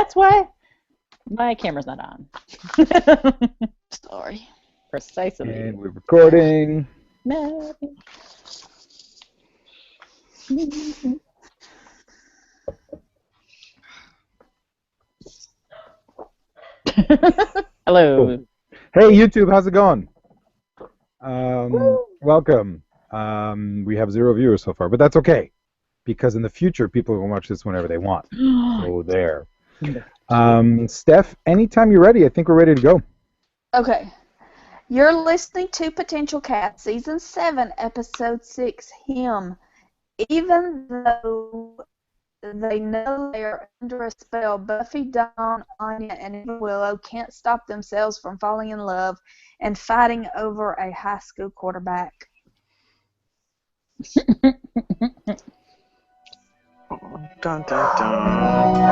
That's why my camera's not on. Sorry. Precisely. And we're recording. Hello. Hey, YouTube, how's it going? Welcome. We have 0 viewers so far, but that's okay, because in the future, people can watch this whenever they want. So there. Steph, anytime you're ready, I think we're ready to go. Okay. You're listening to PotentialCast, Season 7, Episode 6, Him. Even though they know they are under a spell, Buffy, Dawn, Anya, and even Willow can't stop themselves from falling in love and fighting over a high school quarterback. Dun, dun, dun.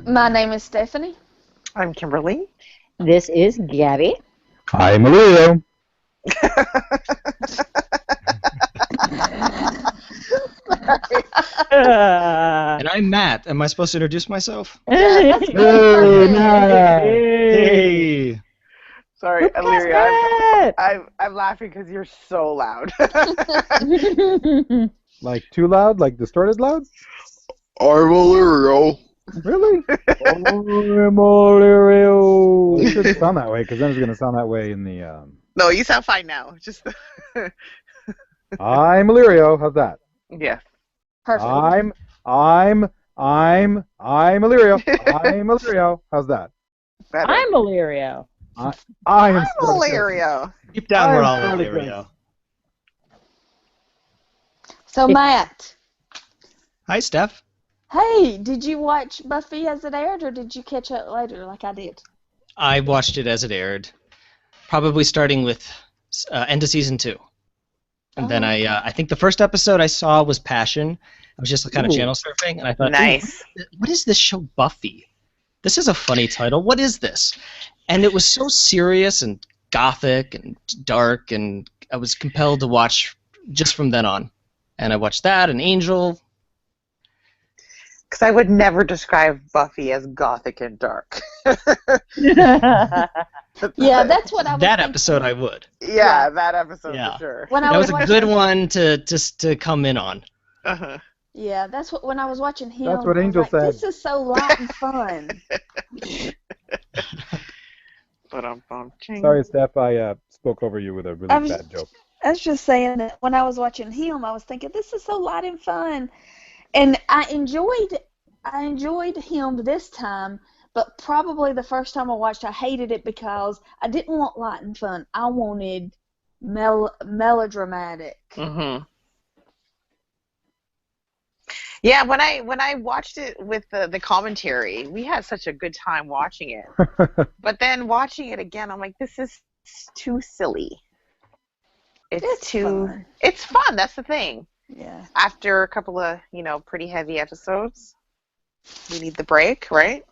My name is Stephanie. I'm Kimberly. This is Gabby. I'm Mario. And I'm Matt. Am I supposed to introduce myself? Hey, Matt. Hey! Sorry, Who Illyria. cares, I'm laughing because you're so loud. Like too loud? Like distorted loud? I'm Illyria. Really? I'm Illyrio. It should sound that way, because then it's going to sound that way in the... No, you sound fine now. Just I'm Illyrio. How's that? yes. Perfect. I'm Illyrio. I'm Illyrio. How's that? Better. I'm Illyrio. I'm Illyria. Deep down, we're all I'm in really Illyrio. So, Matt, Hi, Steph. hey, did you watch Buffy as it aired, or did you catch up later like I did? I watched it as it aired, probably starting with end of season 2. And then I think the first episode I saw was Passion. I was just kind of channel surfing, and I thought, Nice. what is this show, Buffy? This is a funny title. What is this? And it was so serious and gothic and dark, and I was compelled to watch just from then on. And I watched that, and Angel. Because I would never describe Buffy as gothic and dark. Yeah, that's what I was That thinking. episode I would. Yeah, that episode Yeah. for sure. When I That was was a watching, good one to come in on. Uh-huh. Yeah, that's what when I was watching him. That's what I was Angel like, said. This is so light and fun. But I'm Sorry, Steph. I spoke over you with a really bad joke. I was just saying that when I was watching him, I was thinking this is so light and fun, and I enjoyed him this time. But probably the first time I watched, I hated it because I didn't want light and fun. I wanted melodramatic. Mm-hmm. Yeah, when I watched it with the commentary, we had such a good time watching it. But then watching it again, I'm like, this is too silly. It's fun. It's fun. That's the thing. Yeah. After a couple of pretty heavy episodes, we need the break, right?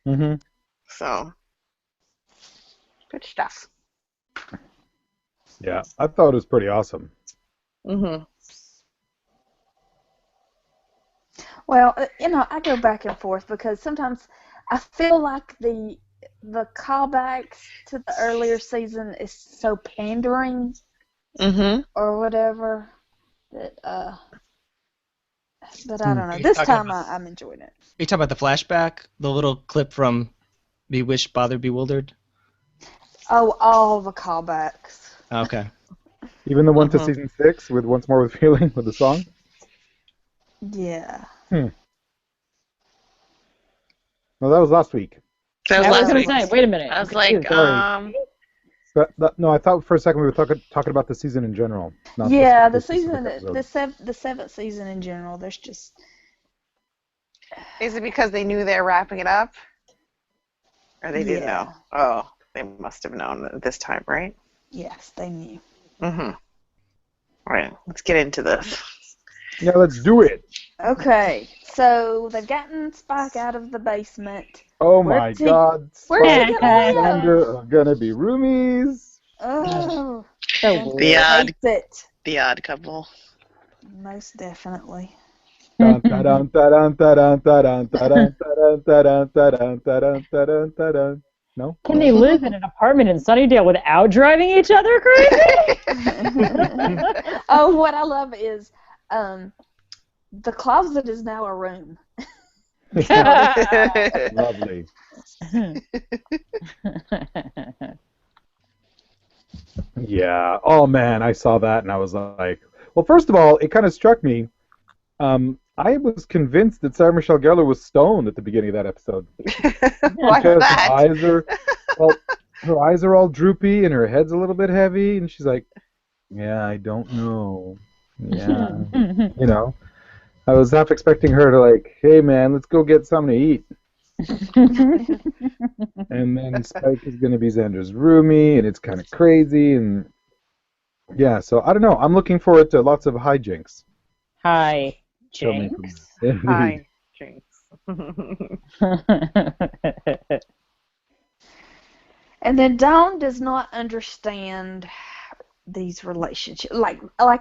Mm-hmm. So, good stuff. Yeah, I thought it was pretty awesome. Mm-hmm. Well, I go back and forth because sometimes I feel like the callbacks to the earlier season is so pandering Mm-hmm. or whatever that but I don't know. Are you This talking time about- I'm enjoying it. Are you talking about the flashback? The little clip from Bewitched, Bothered, Bewildered? Oh, all the callbacks. Okay. Even the one to season 6 with Once More with Feeling with the song? Yeah. No, that was last week. That was I was last going week. to say, wait a minute. I was I'm like, confused. No, I thought for a second we were talking about the season in general. Not Yeah, the specific season, episode. the seventh season in general. There's just Is it because they knew they were wrapping it up? Or they didn't know? yeah, Oh, they must have known this time, right? yes, they knew. Mm-hmm. All right, let's get into this. Yeah, let's do it. Okay, so they've gotten Spike out of the basement. Oh Where's my he? God. Where's he Spike gonna and live? Xander are gonna be roomies. Oh, So Xander weird. hates it. The odd couple. Most definitely. Dun, da, dun, da, dun, da, dun, da, dun, da, dun, da, dun, da, dun, da, dun, da, dun, da, dun. No? Can they live in an apartment in Sunnydale without driving each other crazy? Oh, what I love is the closet is now a room. Lovely. Yeah. Oh man, I saw that and I was like, well, first of all, it kind of struck me. I was convinced that Sarah Michelle Gellar was stoned at the beginning of that episode Why because that? her eyes are all droopy and her head's a little bit heavy, and she's like, "Yeah, I don't know. Yeah, you know." I was half expecting her to like, "Hey man, let's go get something to eat." And then Spike is going to be Xander's roomie, and it's kind of crazy, and yeah. So I don't know. I'm looking forward to lots of hijinks. Hi, Coming from Jinx. Indeed. Hi, Jinx. And then Dawn does not understand these relationships. Like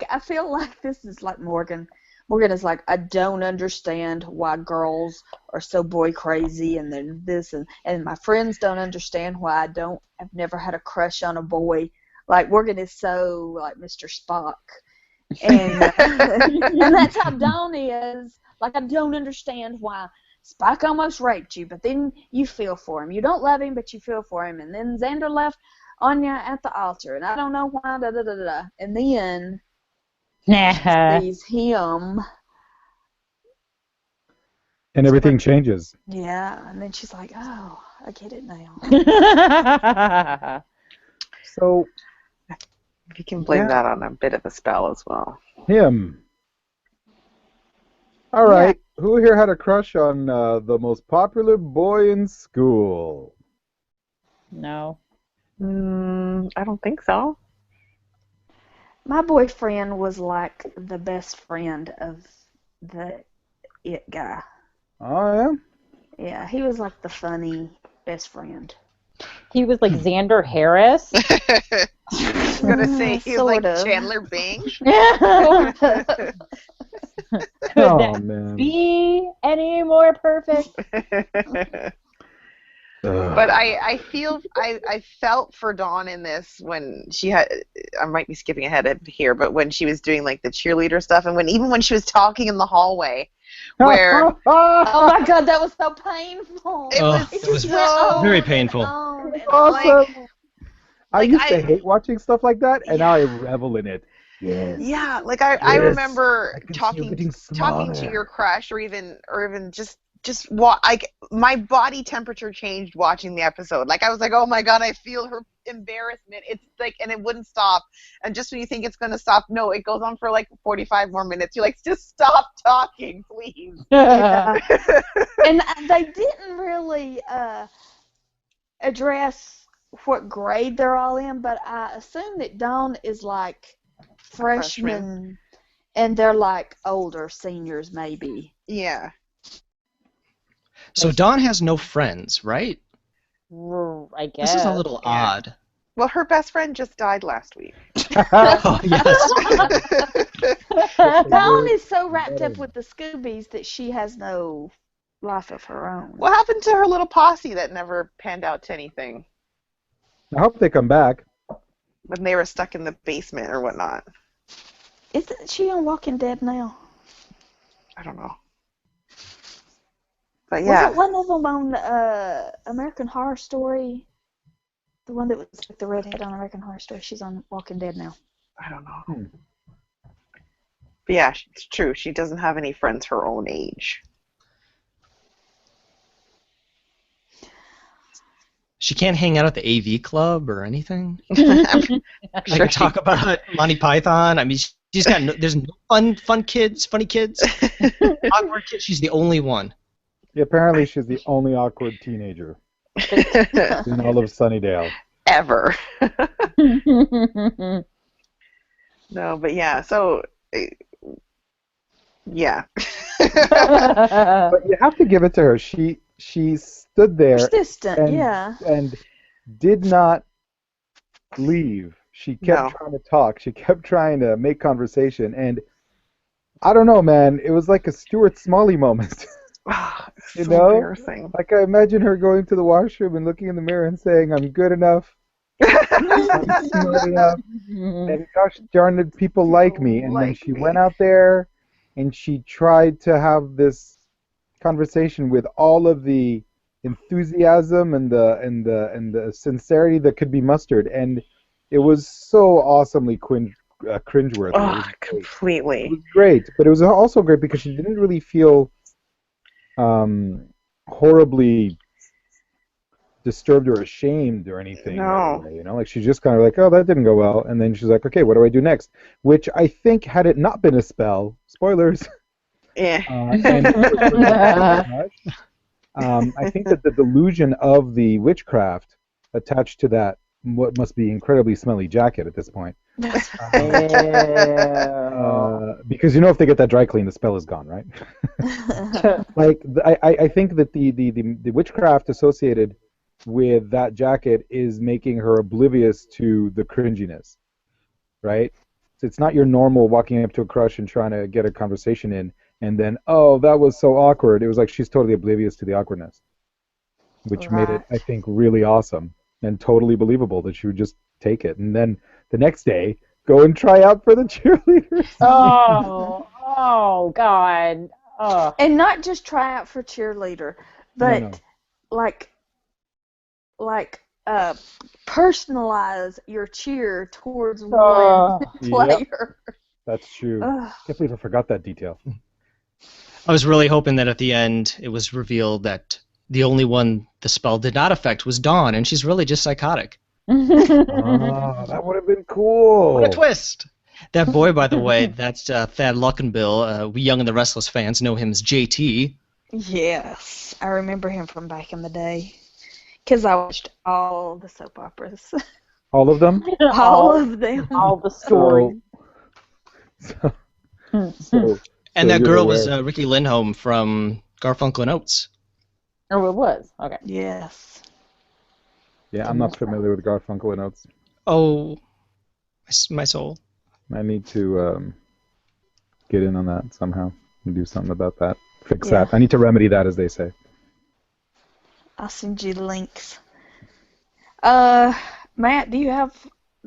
I feel like this is like Morgan. Morgan is like, I don't understand why girls are so boy crazy, and then this and my friends don't understand why I've never had a crush on a boy. Like Morgan is so like Mr. Spock. And and that's how Dawn is. Like, I don't understand why Spike almost raped you, but then you feel for him. You don't love him, but you feel for him. And then Xander left Anya at the altar, and I don't know why, da da da da. And then she sees him. And everything changes. Yeah, and then she's like, oh, I get it now. So You can blame Yeah. that on a bit of a spell as well. him. All right. Who here had a crush on the most popular boy in school? No. I don't think so. My boyfriend was like the best friend of the it guy. Oh yeah. Yeah, he was like the funny best friend. He was like Xander Harris. I was gonna say he was like Sort of. Chandler Bing. Could Oh that man. be any more perfect? But I feel I felt for Dawn in this when she had, I might be skipping ahead here, but when she was doing like the cheerleader stuff, and even when she was talking in the hallway, where Oh my god, that was so painful. it was, it was so very painful. Awesome. I like, used to hate watching stuff like that, and now I revel in it. Yes. yeah, like I Yes. remember I can see you talking getting to smaller. your crush, or even just like my body temperature changed watching the episode. Like I was like, oh my god, I feel her embarrassment. It's like, and it wouldn't stop. And just when you think it's gonna stop, no, it goes on for like 45 more minutes. You're like, just stop talking, please. And they didn't really address what grade they're all in, but I assume that Dawn is like freshman, and they're like older seniors maybe. Yeah. So Dawn has no friends, right? I guess. This is a little odd. Well, her best friend just died last week. Oh, yes. Dawn is so wrapped up with the Scoobies that she has no life of her own. What happened to her little posse that never panned out to anything I hope they come back. when they were stuck in the basement or whatnot? Isn't she on Walking Dead now? I don't know. But yeah. Was it one of them on American Horror Story? The one that was like the redhead on American Horror Story. She's on Walking Dead now. I don't know. But yeah, it's true. She doesn't have any friends her own age. She can't hang out at the AV club or anything. I'm Like sure talk about Monty Python. I mean, she's got there's no funny kids. Awkward kids. She's the only one. Yeah, apparently she's the only awkward teenager in all of Sunnydale. ever. No, but yeah. So, yeah. But you have to give it to her. She stood there Persistent, and, yeah. and did not leave. She kept No. trying to talk. She kept trying to make conversation. And I don't know, man. It was like a Stuart Smalley moment. It's You so know? embarrassing. Like I imagine her going to the washroom and looking in the mirror and saying, "I'm good enough. I'm smart enough. And gosh darn it, people like me." And then like she me. went out there and she tried to have this conversation with all of the enthusiasm and the sincerity that could be mustered, and it was so awesomely cringeworthy. It Oh, was great. It completely. was great, but it was also great because she didn't really feel horribly disturbed or ashamed or anything. No. Right away, you know, like she's just kind of like, "Oh, that didn't go well," and then she's like, "Okay, what do I do next?" Which I think, had it not been a spell, spoilers, Yeah. and I think that the delusion of the witchcraft attached to that what must be incredibly smelly jacket at this point, because you know if they get that dry clean, the spell is gone, right? Like I think that the witchcraft associated with that jacket is making her oblivious to the cringiness, right? So it's not your normal walking up to a crush and trying to get a conversation in, and then, "Oh, that was so awkward." It was like she's totally oblivious to the awkwardness, which made it, I think, really awesome and totally believable that she would just take it. And then the next day, go and try out for the cheerleaders. oh God. Oh. And not just try out for cheerleader, but No. like personalize your cheer towards one player. That's true. Ugh. Can't believe I forgot that detail. I was really hoping that at the end it was revealed that the only one the spell did not affect was Dawn, and she's really just psychotic. Oh, that would have been cool. What a twist! That boy, by the way, that's Thad Luckenbill. We Young and the Restless fans know him as JT. Yes, I remember him from back in the day. Because I watched all the soap operas. All of them? all of them. All the stories. So And that you're girl was aware. Ricky Lindholm from Garfunkel and Oates. Oh, it was. Okay. Yes. Yeah, I'm not familiar with Garfunkel and Oates. Oh, my soul. I need to get in on that somehow and do something about that. Fix Yeah. that. I need to remedy that, as they say. I'll send you links. Matt, do you have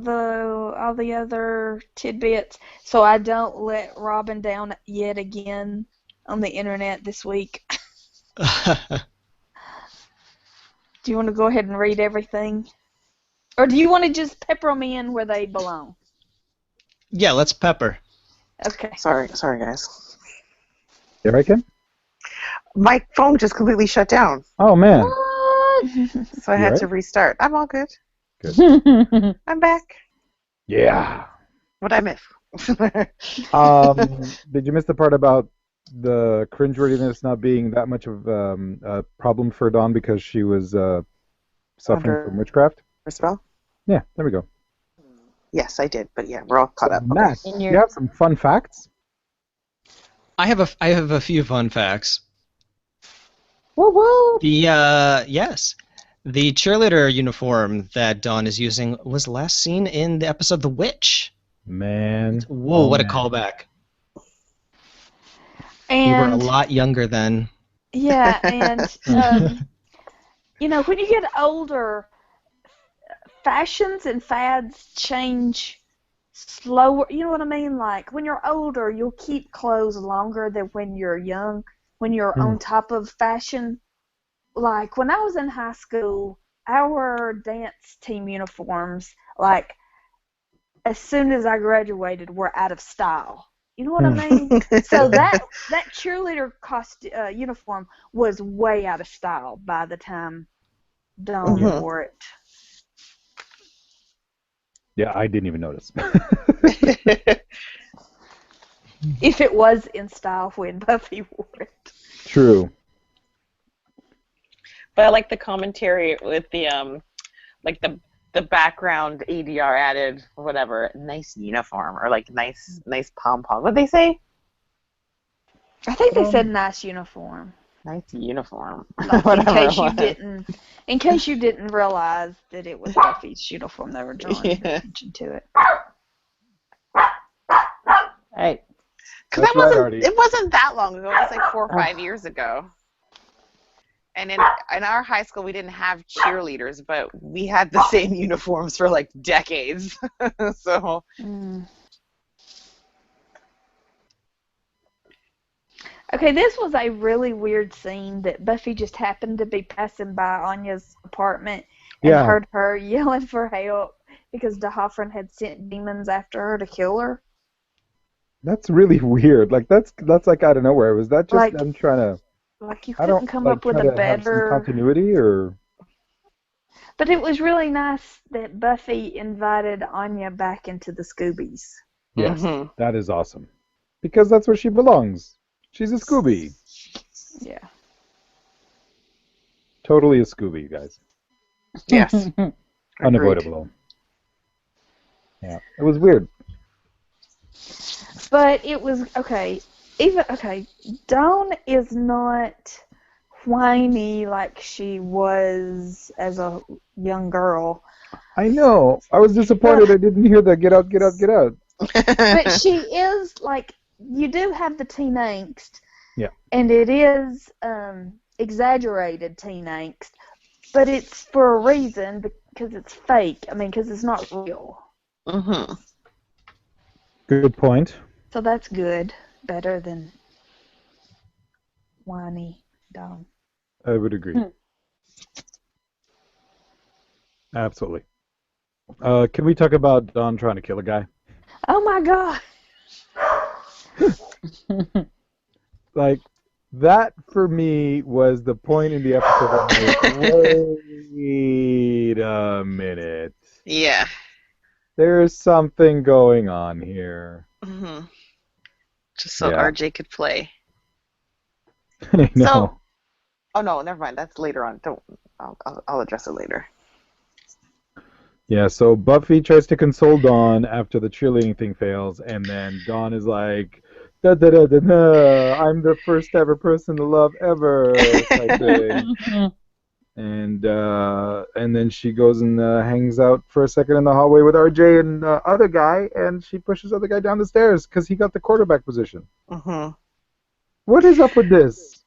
all the other tidbits so I don't let Robin down yet again on the internet this week? Do you want to go ahead and read everything? Or do you want to just pepper them in where they belong? Yeah, let's pepper. Okay. Sorry, guys. There I can? My phone just completely shut down, Oh, man. so I You had right? to restart. I'm all good. Good. I'm back. Yeah. What'd I miss? Did you miss the part about the cringeworthiness not being that much of a problem for Dawn because she was suffering Under- from witchcraft? Spell? Yeah, there we go. Yes, I did. But yeah, we're all caught up. Okay. Matt, In do your- you have some fun facts? I have a few fun facts. Woo woo. Yes, the cheerleader uniform that Dawn is using was last seen in the episode The Witch. Man. Whoa, Oh, what a man. callback! We were a And lot younger then. yeah, and when you get older, fashions and fads change slower. You know what I mean? Like when you're older, you'll keep clothes longer than when you're young. When you're on top of fashion, like when I was in high school, our dance team uniforms, like as soon as I graduated, were out of style. You know what I mean? So that cheerleader uniform was way out of style by the time Dawn Mhm. wore it. Yeah, I didn't even notice. If it was in style when Buffy wore it. True. But I like the commentary with the like the background ADR added whatever nice uniform or like nice pom pom. What they say? I think they said nice uniform. Nice uniform. Like Whatever it was. in case you didn't realize that it was Buffy's uniform, they were drawing attention to it. Right. Because That's right, Artie. it wasn't that long ago. It was like 4 or 5 years ago. And in our high school, we didn't have cheerleaders, but we had the same uniforms for like decades. So. Okay, this was a really weird scene that Buffy just happened to be passing by Anya's apartment and Yeah. heard her yelling for help because D'Hoffryn had sent demons after her to kill her. That's really weird. Like that's like out of nowhere. Was that just Like- them trying to? Like you I couldn't don't come like up with try a to have some better. continuity or. But it was really nice that Buffy invited Anya back into the Scoobies. Yes, Mhm. that is awesome. Because that's where she belongs. She's a Scooby. Yeah. Totally a Scooby, you guys. Yes. Unavoidable. Yeah, it was weird. But it was okay. Dawn is not whiny like she was as a young girl, I know. I was disappointed I didn't hear the get out, get out, get out. but she is like you do have the teen angst. Yeah. And it is exaggerated teen angst, but it's for a reason because it's fake. I mean, because it's not real. Mhm. Good point. So that's good. Better than whiny Dawn. I would agree. Absolutely. Can we talk about Dawn trying to kill a guy? Oh my god. Like, that for me was the point in the episode where I'm like, wait a minute. Yeah. There's something going on here. Mhm. Just so Yeah. RJ could play. I know. So, oh no, never mind. That's later on. Don't. I'll address it later. Yeah, so Buffy tries to console Dawn after the cheerleading thing fails, and then Dawn is like, da da da da da, I'm the first ever person to love ever, type thing. And then she goes and hangs out for a second in the hallway with RJ and other guy, and she pushes other guy down the stairs because he got the quarterback position. Mhm. What is up with this?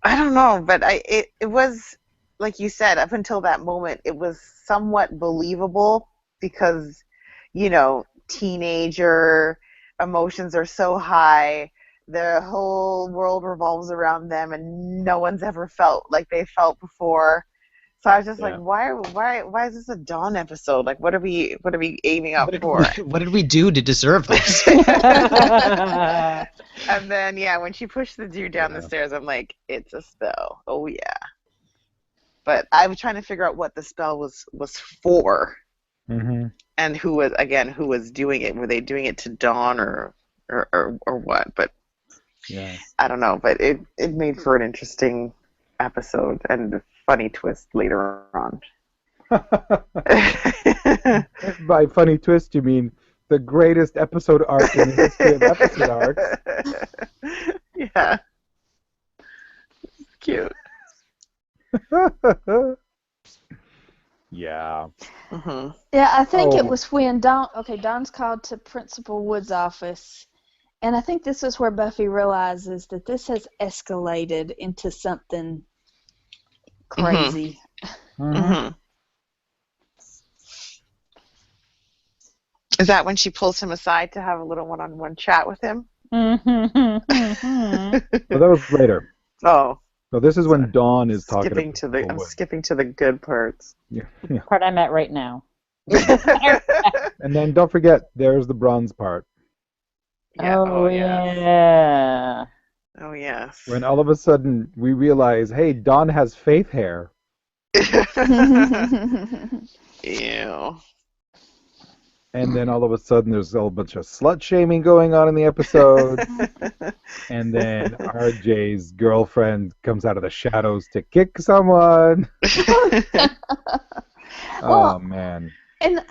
I don't know, but it was like you said, up until that moment, it was somewhat believable because, teenager emotions are so high, the whole world revolves around them, and no one's ever felt like they felt before. So I was just like, why is this a Dawn episode? Like, what are we aiming up for? What did we do to deserve this? And then, when she pushed the dude down the stairs, I'm like, it's a spell. Oh, yeah. But I was trying to figure out what the spell was for, Mm-hmm. and who was doing it. Were they doing it to Dawn or what? But Yeah. I don't know. But it made for an interesting episode and a funny twist later on. By funny twist, you mean the greatest episode arc in the history of episode arcs. Yeah. Cute. Yeah. Mm-hmm. Yeah, I think it Oh. was when Dawn's called to Principal Wood's office, and I think this is where Buffy realizes that this has escalated into something crazy. Mm-hmm. Is that when she pulls him aside to have a little one-on-one chat with him? Well, that was later. Oh, So this is when Dawn is talking skipping to to the I'm Principal Wood. skipping to the good parts. Yeah. Part I'm at right now. And then don't forget, there's the bronze part. Yeah. Oh, yes. yeah. Oh yes. When all of a sudden we realize, hey, Dawn has faith hair. Ew. And then all of a sudden, there's a whole bunch of slut shaming going on in the episode. And then RJ's girlfriend comes out of the shadows to kick someone. Well, Oh man. and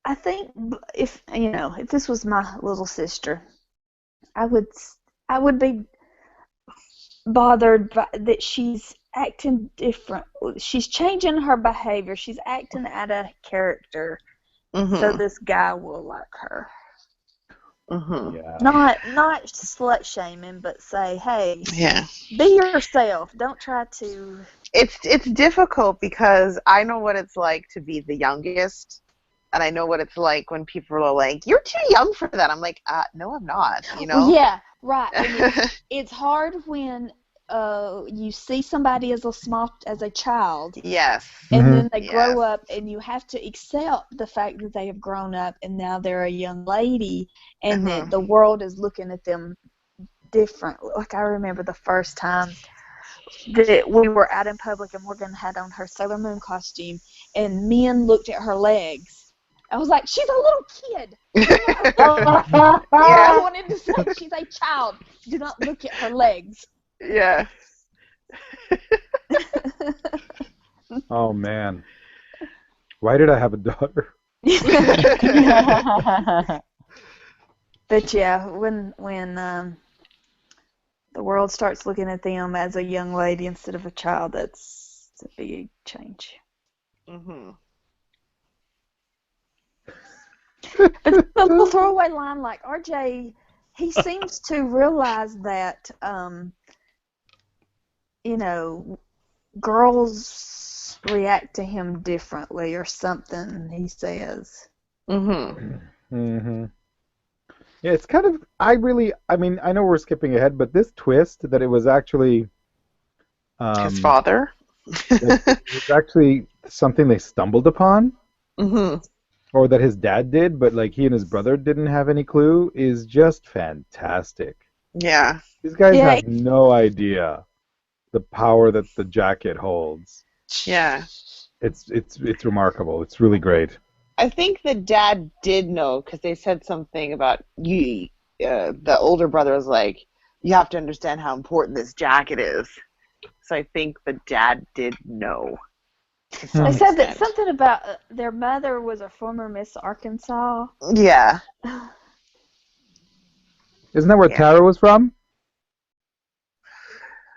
I think if this was my little sister, I would be bothered by that she's acting different. She's changing her behavior. She's acting out of character, so this guy will like her. Yeah. Not slut shaming, but say, hey, Yeah. be yourself. Don't try to. It's difficult because I know what it's like to be the youngest, and I know what it's like when people are like, "You're too young for that." I'm like, "No, I'm not." You know? Well, yeah, right. And it's hard when you see somebody as a child, Yes. and then they Yes. grow up, and you have to accept the fact that they have grown up, and now they're a young lady, and that the world is looking at them different. Like I remember the first time that we were out in public and Morgan had on her Sailor Moon costume, and men looked at her legs. I was like, she's a little kid. I wanted to say she's a child. Do not look at her legs. Yeah. Oh man. Why did I have a daughter? But yeah, when the world starts looking at them as a young lady instead of a child, that's a big change. But the little throwaway line like RJ, he seems to realize that, girls react to him differently or something, he says. Yeah, it's kind of, I mean, I know we're skipping ahead, but this twist that it was actually His father. it was actually something they stumbled upon, or that his dad did, but like he and his brother didn't have any clue, is just fantastic. Yeah. These guys have no idea the power that the jacket holds. Yeah. It's remarkable. It's really great. I think the dad did know because they said something about you. The older brother was like, "You have to understand how important this jacket is." So I think the dad did know. They said that something about their mother was a former Miss Arkansas. Yeah. Isn't that where Tara was from?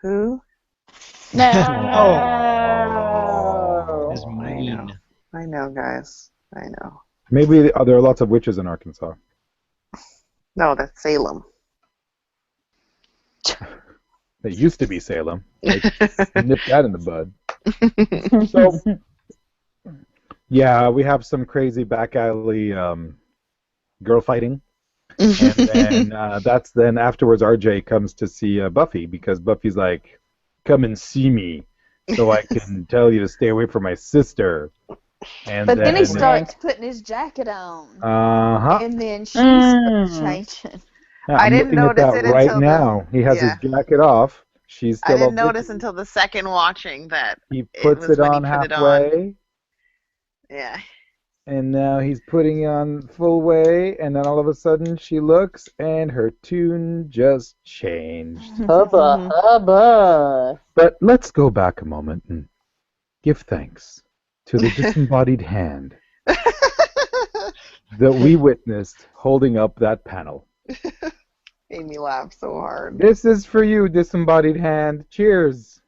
Who? No. Is mean. I know, guys. I know. Maybe there are lots of witches in Arkansas. No, that's Salem. It used to be Salem. Like, nipped that in the bud. So, yeah, we have some crazy back alley girl fighting. And then that's then afterwards RJ comes to see Buffy because Buffy's like, come and see me so I can tell you to stay away from my sister. And but then he starts putting his jacket on. And then she starts changing. Yeah, I didn't notice at that it right until now. He has his jacket off. She's still I didn't notice until the second watching that he puts it on halfway. Yeah. And now he's putting on full way, and then all of a sudden she looks, and her tune just changed. Hubba, hubba. But let's go back a moment and give thanks to the disembodied hand that we witnessed holding up that panel. Made me laugh so hard. This is for you, disembodied hand. Cheers.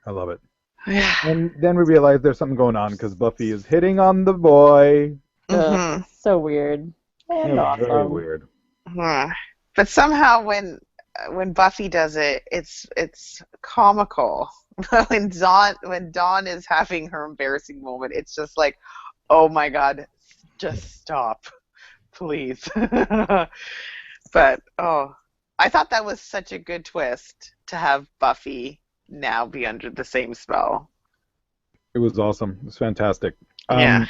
I love it. Yeah. And then we realize there's something going on because Buffy is hitting on the boy. So weird. And awesome. Very weird. But somehow when Buffy does it, it's comical. when Dawn is having her embarrassing moment, it's just like, oh my God, just stop, please. But I thought that was such a good twist to have Buffy now be under the same spell. It was awesome. It was fantastic. Yeah.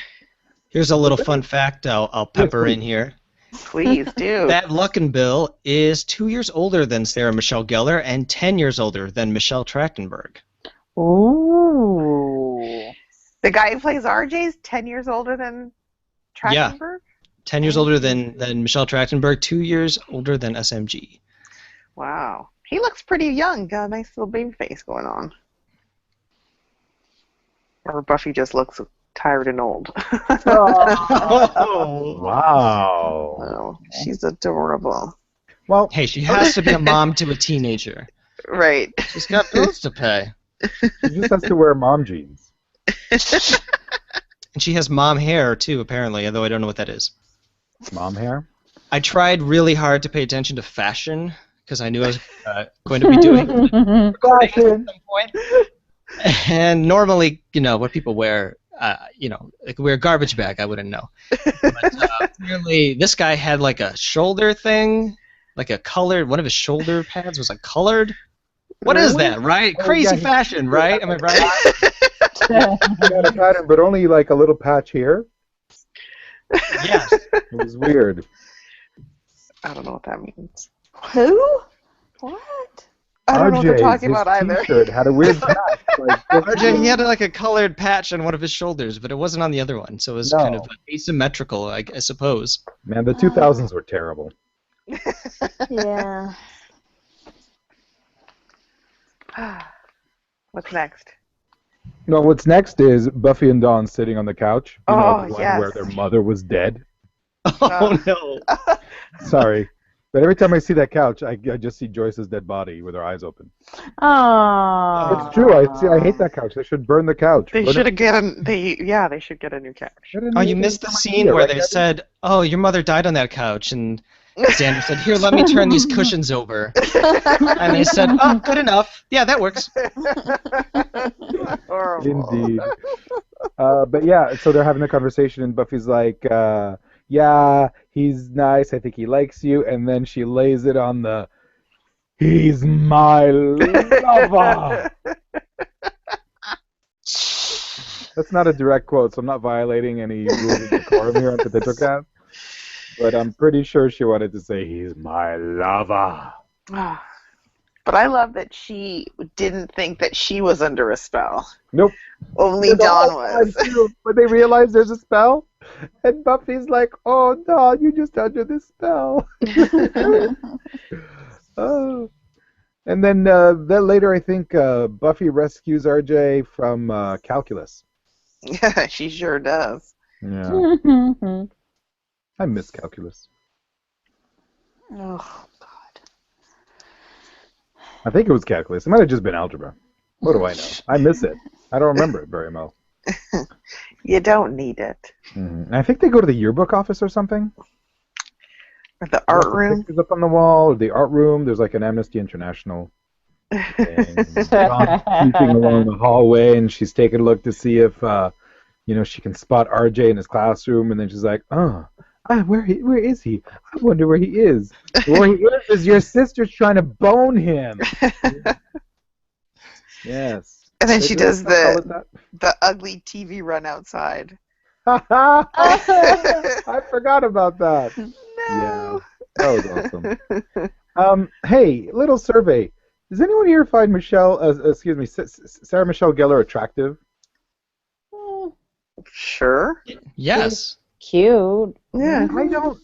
Here's a little fun fact I'll pepper in here. Please do. That Luckenbill is 2 years older than Sarah Michelle Gellar and 10 years older than Michelle Trachtenberg. Ooh. The guy who plays RJ is 10 years older than Trachtenberg? 10 years older than Michelle Trachtenberg, 2 years older than SMG. Wow. He looks pretty young. Got a nice little baby face going on. Or Buffy just looks tired and old. Oh. Wow. Oh, she's adorable. Well, Hey, she has to be a mom to a teenager. Right. She's got bills to pay. she just has to wear mom jeans. And she has mom hair, too, apparently, although I don't know what that is. Mom hair? I tried really hard to pay attention to fashion, because I knew I was going to be doing recording at some point. And normally, what people wear, like wear a garbage bag, I wouldn't know. But apparently, this guy had like a shoulder thing, like a colored, one of his shoulder pads was like colored. What is that, right? Oh, Crazy yeah, fashion, right? Am I right? He had a pattern, but only like a little patch here. Yes. It was weird. I don't know what that means. Who? What? I don't know what they're talking his about either. T-shirt had a weird patch. Like, RJ, he had like a colored patch on one of his shoulders, but it wasn't on the other one, so it was kind of asymmetrical, I suppose. Man, the 2000s were terrible. Yeah. What's next? No, what's next is Buffy and Dawn sitting on the couch. You know, the one yes. where their mother was dead. Oh no. Sorry. But every time I see that couch, I just see Joyce's dead body with her eyes open. Aww. It's true. I hate that couch. They should burn the couch. They Burn should it. have they should get a new couch. Oh, you missed the scene where they said, "Oh, your mother died on that couch," and Xander said, "Here, let me turn these cushions over." And they said, "Oh, good enough. Yeah, that works." Horrible. Indeed. But yeah, so they're having a conversation, and Buffy's like, yeah, he's nice. I think he likes you. And then she lays it on the, he's my lover. That's not a direct quote, so I'm not violating any rules of decorum here on PotentialCast. But I'm pretty sure she wanted to say, he's my lover. But I love that she didn't think that she was under a spell. Nope. Only Dawn was. But they realize there's a spell, and Buffy's like, "Oh, Dawn, you're just under the spell." Oh. And then later, I think Buffy rescues RJ from calculus. Yeah, she sure does. Yeah, I miss calculus. Oh, God. I think it was calculus. It might have just been algebra. What do I know? I miss it. I don't remember it very well. You don't need it. Mm-hmm. I think they go to the yearbook office or something. Or the art room. Pictures up on the wall, or the art room. There's like an Amnesty International thing. Dawn's creeping along the hallway, and she's taking a look to see if, she can spot RJ in his classroom, and then she's like, where is he? I wonder where he is. Where he is your sister's trying to bone him. Yes. And then she does the the ugly TV run outside. I forgot about that. No. Yeah, that was awesome. Hey, little survey. Does anyone here find Sarah Michelle Gellar attractive? Sure. Yes. Cute. Yeah. I don't.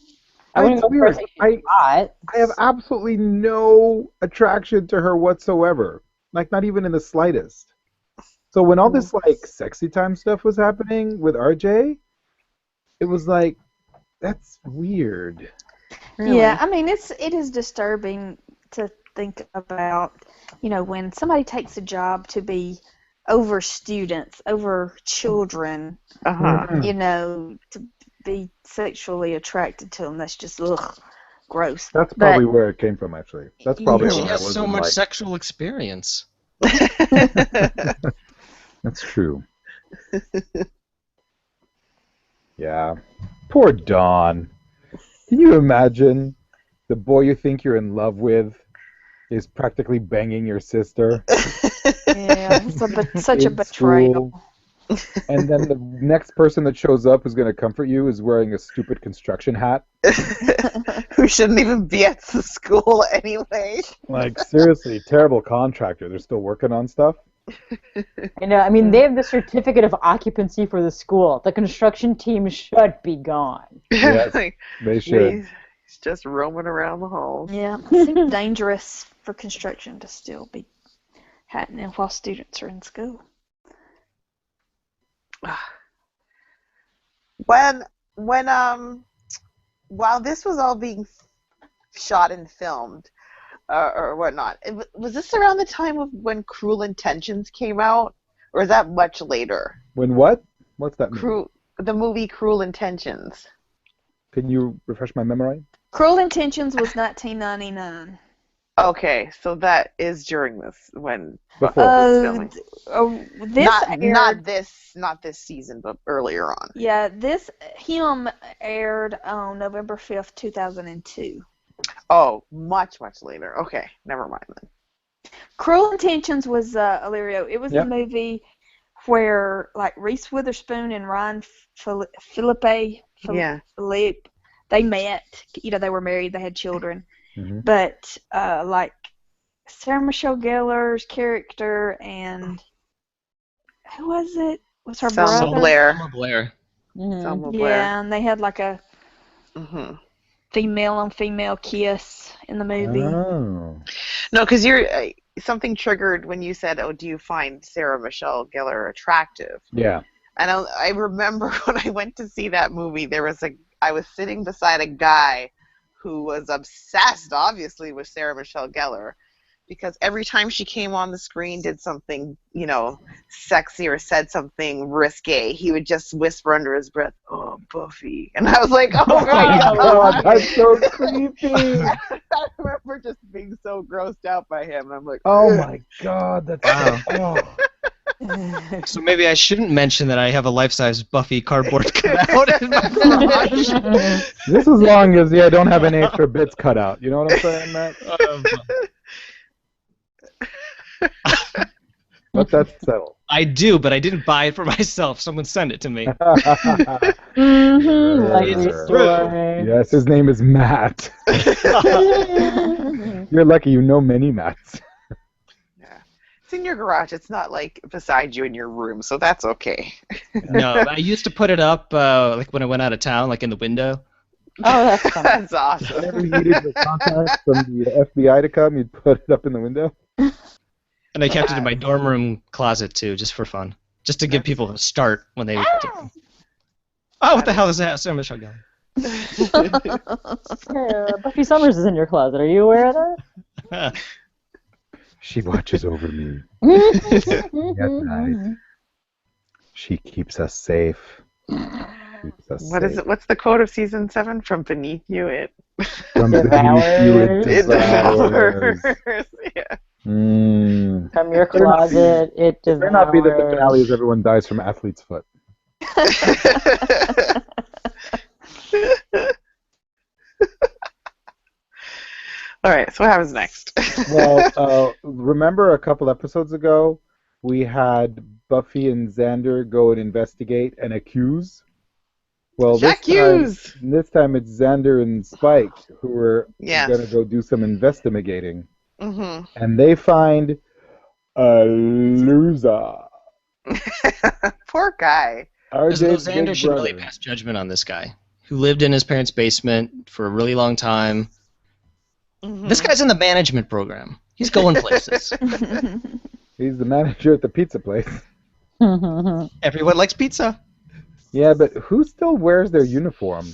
I wouldn't It's go weird. for a hot. I have absolutely no attraction to her whatsoever. Like, not even in the slightest. So when all this, like, sexy time stuff was happening with RJ, it was like, that's weird. Really? Yeah, I mean, it is disturbing to think about, when somebody takes a job to be over students, over children, Uh-huh. to be sexually attracted to them. That's just, gross. That's probably where it came from, actually. That's probably She what I has was so much like. sexual experience. That's true. Yeah. Poor Dawn. Can you imagine the boy you think you're in love with is practically banging your sister? Yeah, it's such a In betrayal. school. And then the next person that shows up who's going to comfort you is wearing a stupid construction hat. who shouldn't even be at the school anyway. Like, seriously, terrible contractor. They're still working on stuff. I know. I mean, they have the certificate of occupancy for the school. The construction team should be gone. Yes, Like, they should. he's just roaming around the halls. Yeah, it seems dangerous for construction to still be happening while students are in school. When while this was all being shot and filmed or whatnot, was this around the time of when Cruel Intentions came out, or is that much later? When what? What's that mean? The movie Cruel Intentions. Can you refresh my memory? Cruel Intentions was 1999. Okay, so that is during this when Before. This aired, not this season, but earlier on. yeah, this him aired on November 5th, 2002. Oh, much later. Okay, never mind then. Cruel Intentions was Illyrio. It was Yep. a movie where like Reese Witherspoon and Ryan Philippe, they met. You know, they were married. They had children. Mm-hmm. But like Sarah Michelle Gellar's character and who was it? Was her Selma brother? Blair. Selma Blair. Selma Blair. Yeah, and they had like a Mm-hmm. female on female kiss in the movie. Oh. No, because something triggered when you said, "Oh, do you find Sarah Michelle Gellar attractive?" Yeah. And I remember when I went to see that movie, I was sitting beside a guy who was obsessed, obviously, with Sarah Michelle Gellar, because every time she came on the screen, did something, sexy or said something risque, he would just whisper under his breath, "Oh, Buffy," and I was like, "Oh my God, that's so creepy. I remember just being so grossed out by him. And I'm like, Oh "Ugh." my God, that's Wow. oh. So maybe I shouldn't mention that I have a life-size Buffy cardboard cutout in my garage. Just as long as I don't have any extra bits cut out. You know what I'm saying, Matt? Let that settle. I do, but I didn't buy it for myself. Someone sent it to me. Like It's the story. Yes, his name is Matt. You're lucky you know many Matts. It's in your garage. It's not like beside you in your room, so that's okay. No, I used to put it up like when I went out of town, like in the window. Oh, that's fun. That's awesome. Whenever you needed the contact from the FBI to come, you'd put it up in the window. And I kept it in my dorm room closet too, just for fun. Just to give people a start when they... Oh, what the hell is that? Sarah Michelle Gellar. Buffy Summers is in your closet. Are you aware of that? She watches over me at night. She keeps us safe. What is it? What's the quote of season 7? From beneath you, From Devours. it devours. Yeah. From your closet, it It better not be that the devours. finale is everyone dies from athlete's foot. All right, so what happens next? Well, remember a couple episodes ago, we had Buffy and Xander go and investigate and accuse? Well, this time it's Xander and Spike who are going to go do some investigating. Mm-hmm. And they find a loser. Poor guy. Xander should really pass judgment on this guy, who lived in his parents' basement for a really long time. Mm-hmm. This guy's in the management program. He's going places. He's the manager at the pizza place. Everyone likes pizza. Yeah, but who still wears their uniform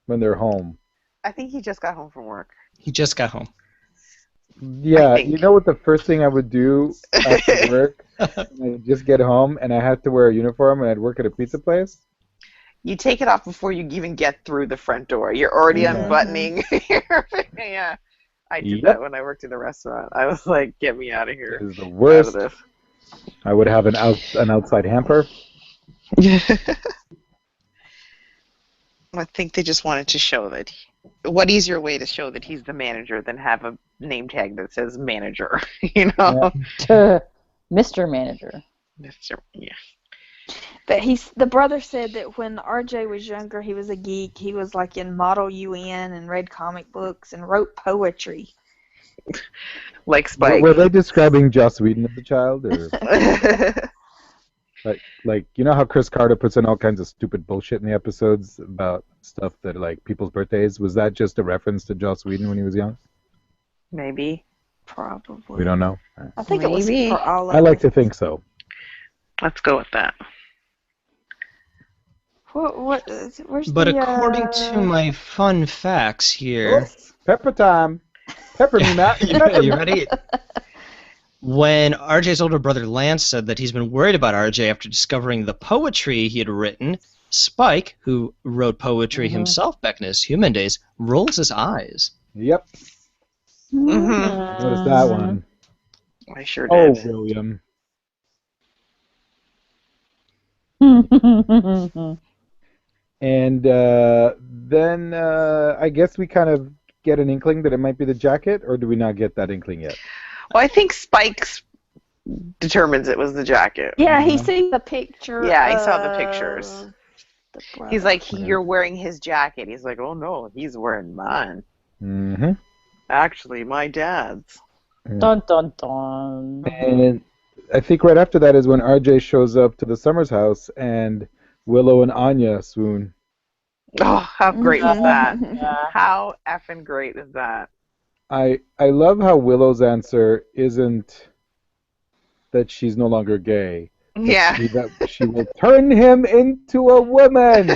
when they're home? I think he just got home from work. He just got home. Yeah, you know what the first thing I would do after work? I'd just get home and I had to wear a uniform and I'd work at a pizza place? You take it off before you even get through the front door. You're already unbuttoning. Yeah. I did that when I worked in a restaurant. I was like, get me out of here. This is the worst. Out of this. I would have an outside hamper. I think they just wanted to show that. What easier way to show that he's the manager than have a name tag that says manager, you know? To Mr. Manager. Yeah. But the brother said that when RJ was younger, he was a geek. He was like in Model UN and read comic books and wrote poetry. Like Spike. Were they describing Joss Whedon as a child, or like you know how Chris Carter puts in all kinds of stupid bullshit in the episodes about stuff that like people's birthdays? Was that just a reference to Joss Whedon when he was young? Maybe. Probably. We don't know. I think it was Maybe. for all of I like us. to think so. Let's go with that. Where's But the, according to my fun facts here, Pepper time. Pepper me, Matt. you ready? When RJ's older brother Lance said that he's been worried about RJ after discovering the poetry he had written, Spike, who wrote poetry himself back in his human days, rolls his eyes. Yep. Mm-hmm. Notice that one. I sure Oh, did. William. And then I guess we kind of get an inkling that it might be the jacket, or do we not get that inkling yet? Well, I think Spike's determines it was the jacket. Yeah, he sees the picture. Yeah, he saw the pictures. The brother. He's like, you're wearing his jacket. He's like, oh no, he's wearing mine. Mm-hmm. Actually, my dad's. Dun dun dun. And I think right after that is when RJ shows up to the Summers house and Willow and Anya swoon. Oh, how great was that? Yeah. How effing great is that? I love how Willow's answer isn't that she's no longer gay. Yeah. That she will turn him into a woman.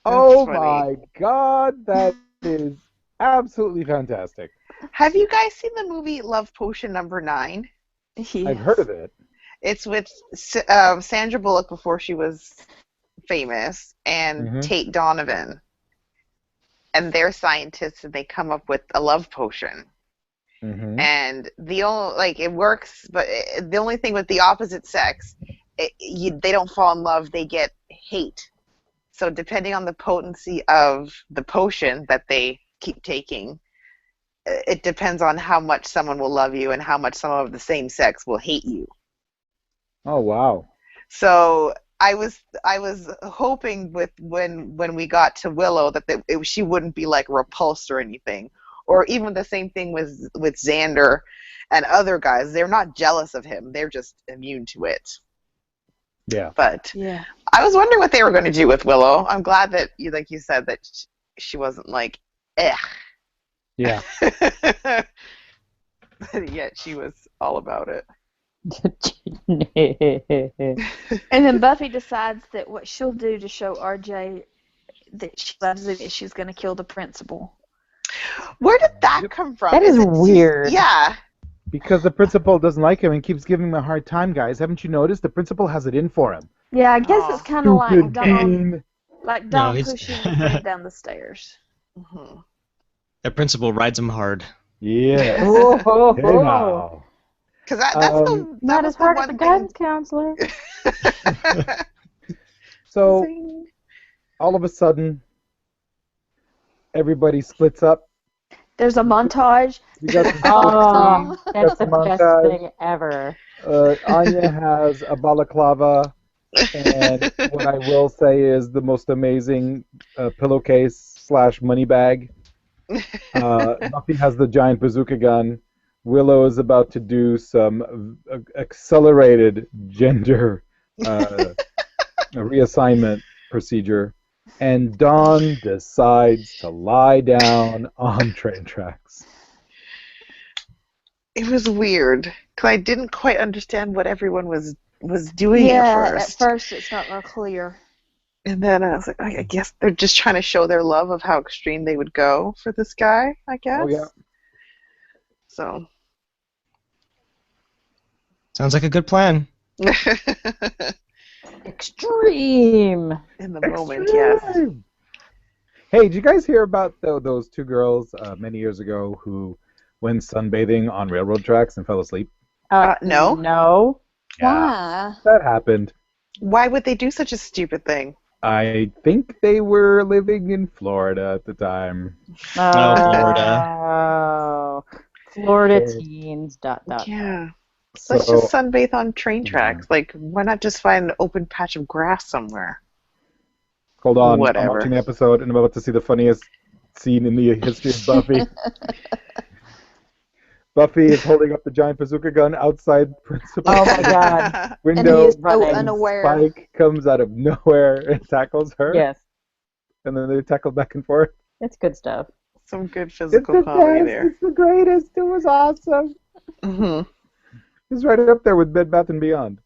Oh funny. my God, that is absolutely fantastic. Have you guys seen the movie Love Potion #9? Yes. I've heard of it. It's with Sandra Bullock before she was famous and Tate Donovan. And they're scientists and they come up with a love potion. Mm-hmm. And the only it works, but the only thing with the opposite sex, they don't fall in love, they get hate. So depending on the potency of the potion that they keep taking, it depends on how much someone will love you and how much someone of the same sex will hate you. Oh wow. So I was hoping with when we got to Willow that she wouldn't be like repulsed or anything, or even the same thing with Xander and other guys. They're not jealous of him; they're just immune to it. Yeah. But Yeah. I was wondering what they were going to do with Willow. I'm glad that like you said that she wasn't like, eh. Yeah. Yet she was all about it. And then Buffy decides that what she'll do to show RJ that she loves him is she's going to kill the principal. Where did that come from? That is it weird. Yeah. Because the principal doesn't like him and keeps giving him a hard time, guys. Haven't you noticed? The principal has it in for him. Yeah, I guess it's kind of like Dom, Dean. like Dom he's- pushing his head down the stairs. Mm-hmm. The principal rides him hard. Yeah. Oh, Hey now. Because that not was as hard the as the one guidance counselor. So all of a sudden, everybody splits up. There's a montage. We got some Oh, that's the Montage. best thing ever. Anya has a balaclava, and what I will say is the most amazing pillowcase / money bag. Buffy has the giant bazooka gun. Willow is about to do some accelerated gender reassignment procedure, and Dawn decides to lie down on train tracks. It was weird because I didn't quite understand what everyone was doing Yeah, at first. at first it's not real clear. And then I was like, I guess they're just trying to show their love of how extreme they would go for this guy, I guess. Oh yeah. So. Sounds like a good plan. Extreme. In the moment, yes. Hey, did you guys hear about those two girls many years ago who went sunbathing on railroad tracks and fell asleep? No. No. Why? That happened. Why would they do such a stupid thing? I think they were living in Florida at the time. Florida. Oh, Florida teens. ... Yeah. Let's So, just sunbathe on train tracks. Like, why not just find an open patch of grass somewhere? hold on. I'm Whatever. watching the episode and I'm about to see the funniest scene in the history of Buffy. Buffy is holding up the giant bazooka gun outside Principal Oh my God. And he window, is so running. unaware. Spike comes out of nowhere and tackles her, Yes, and then they tackle back and forth. it's good stuff. Some good It's physical the comedy best. there. It's the greatest. It was awesome. Hmm. It's right up there with Bed Bath and Beyond.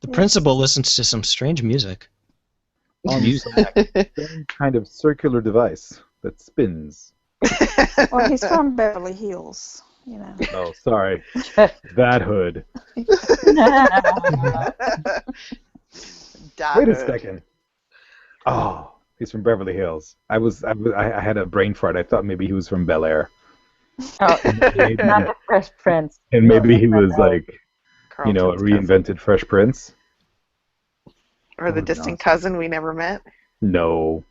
The principal listens to some strange music. On some kind of circular device that spins. Well, he's from Beverly Hills, you know. Oh, sorry. That hood. Wait a second. Oh, he's from Beverly Hills. I had a brain fart. I thought maybe he was from Bel Air. Oh, not the Fresh Prince. And maybe he was like, a Carlton's reinvented Fresh Prince. Or the distant cousin we never met. No.